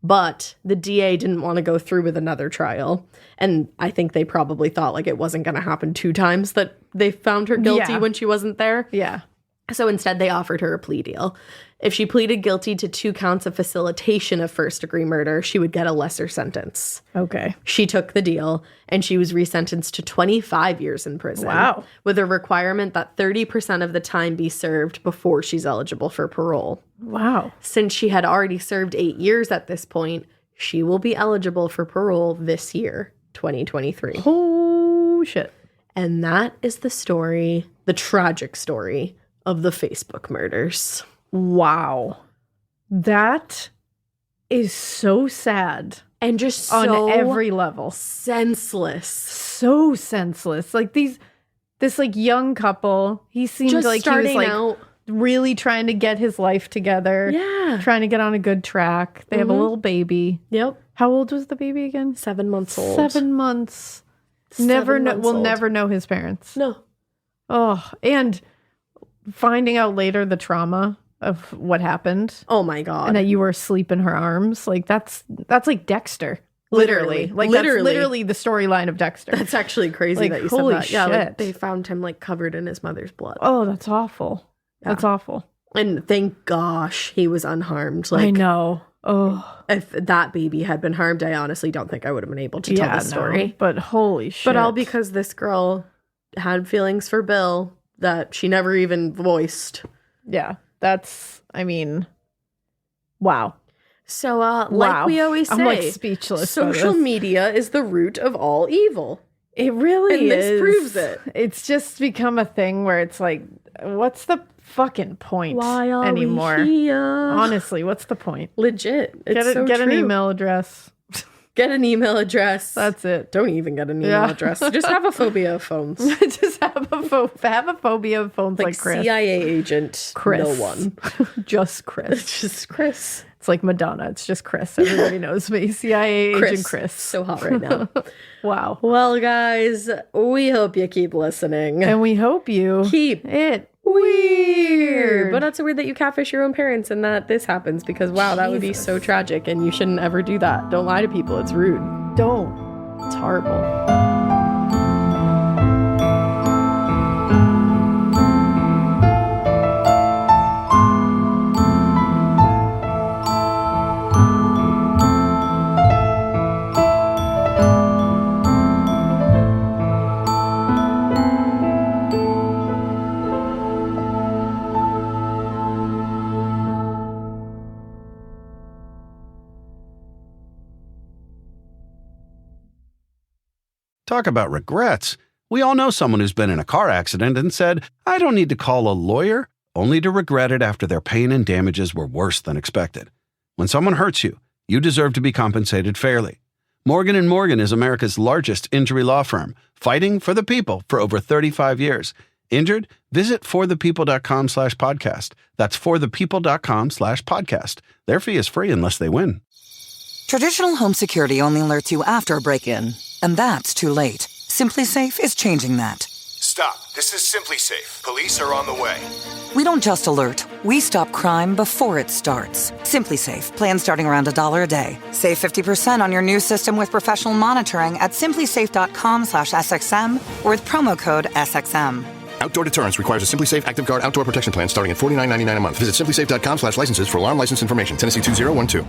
But the DA didn't want to go through with another trial. And I think they probably thought like it wasn't going to happen 2 times that they found her guilty when she wasn't there. Yeah. So instead, they offered her a plea deal. If she pleaded guilty to 2 counts of facilitation of first-degree murder, she would get a lesser sentence. Okay. She took the deal, and she was resentenced to 25 years in prison. Wow. With a requirement that 30% of the time be served before she's eligible for parole. Wow. Since she had already served 8 years at this point, she will be eligible for parole this year, 2023. Oh, shit. And that is the story, the tragic story of the Facebook murders. Wow. That is so sad. And just so on every level. Senseless. So senseless. Like this like young couple, he seemed just like he was like out. Really trying to get his life together. Yeah. Trying to get on a good track. They have a little baby. Yep. How old was the baby again? 7 months old. 7 months. We'll never know his parents. No. Oh, and finding out later the trauma of what happened. Oh my God. And that you were asleep in her arms. Like that's like Dexter. Literally. Like that's literally the storyline of Dexter. That's actually crazy like, that you said holy that. Shit. Yeah, like they found him like covered in his mother's blood. Oh, that's awful. Yeah. That's awful. And thank gosh he was unharmed. Like I know. Oh. If that baby had been harmed, I honestly don't think I would have been able to tell the story. No, but holy shit. But all because this girl had feelings for Bill that she never even voiced. Yeah. That's, I mean, wow. So, like we always say, I'm like speechless. Social media is the root of all evil. It really and is. This proves it. It's just become a thing where it's like, what's the fucking point Why are anymore? We here? Honestly, what's the point? Legit. It's get an email address. Get an email address. That's it. Don't even get an email address. Just have a phobia of phones. Just have a phobia of phones like Chris. CIA agent. Chris. No one. Just Chris. It's just Chris. It's like Madonna. It's just Chris. Everybody knows me. CIA agent Chris. So hot right now. Wow. Well, guys, we hope you keep listening. And we hope you keep it weird. But not so weird that you catfish your own parents and that this happens because, wow, that would be so tragic and you shouldn't ever do that. Don't lie to people. It's rude. Don't. It's horrible. Talk about regrets. We all know someone who's been in a car accident and said, I don't need to call a lawyer, only to regret it after their pain and damages were worse than expected. When someone hurts you, you deserve to be compensated fairly. Morgan & Morgan is America's largest injury law firm, fighting for the people for over 35 years. Injured? Visit forthepeople.com/podcast. That's forthepeople.com/podcast. Their fee is free unless they win. Traditional home security only alerts you after a break-in, and that's too late. Simply Safe is changing that. Stop. This is Simply Safe. Police are on the way. We don't just alert, we stop crime before it starts. Simply Safe, plan starting around $1 a day. Save 50% on your new system with professional monitoring at simplysafe.com/SXM or with promo code SXM. Outdoor deterrence requires a Simply Safe Active Guard outdoor protection plan starting at $49.99 a month. Visit simplysafe.com/licenses for alarm license information. Tennessee 2012.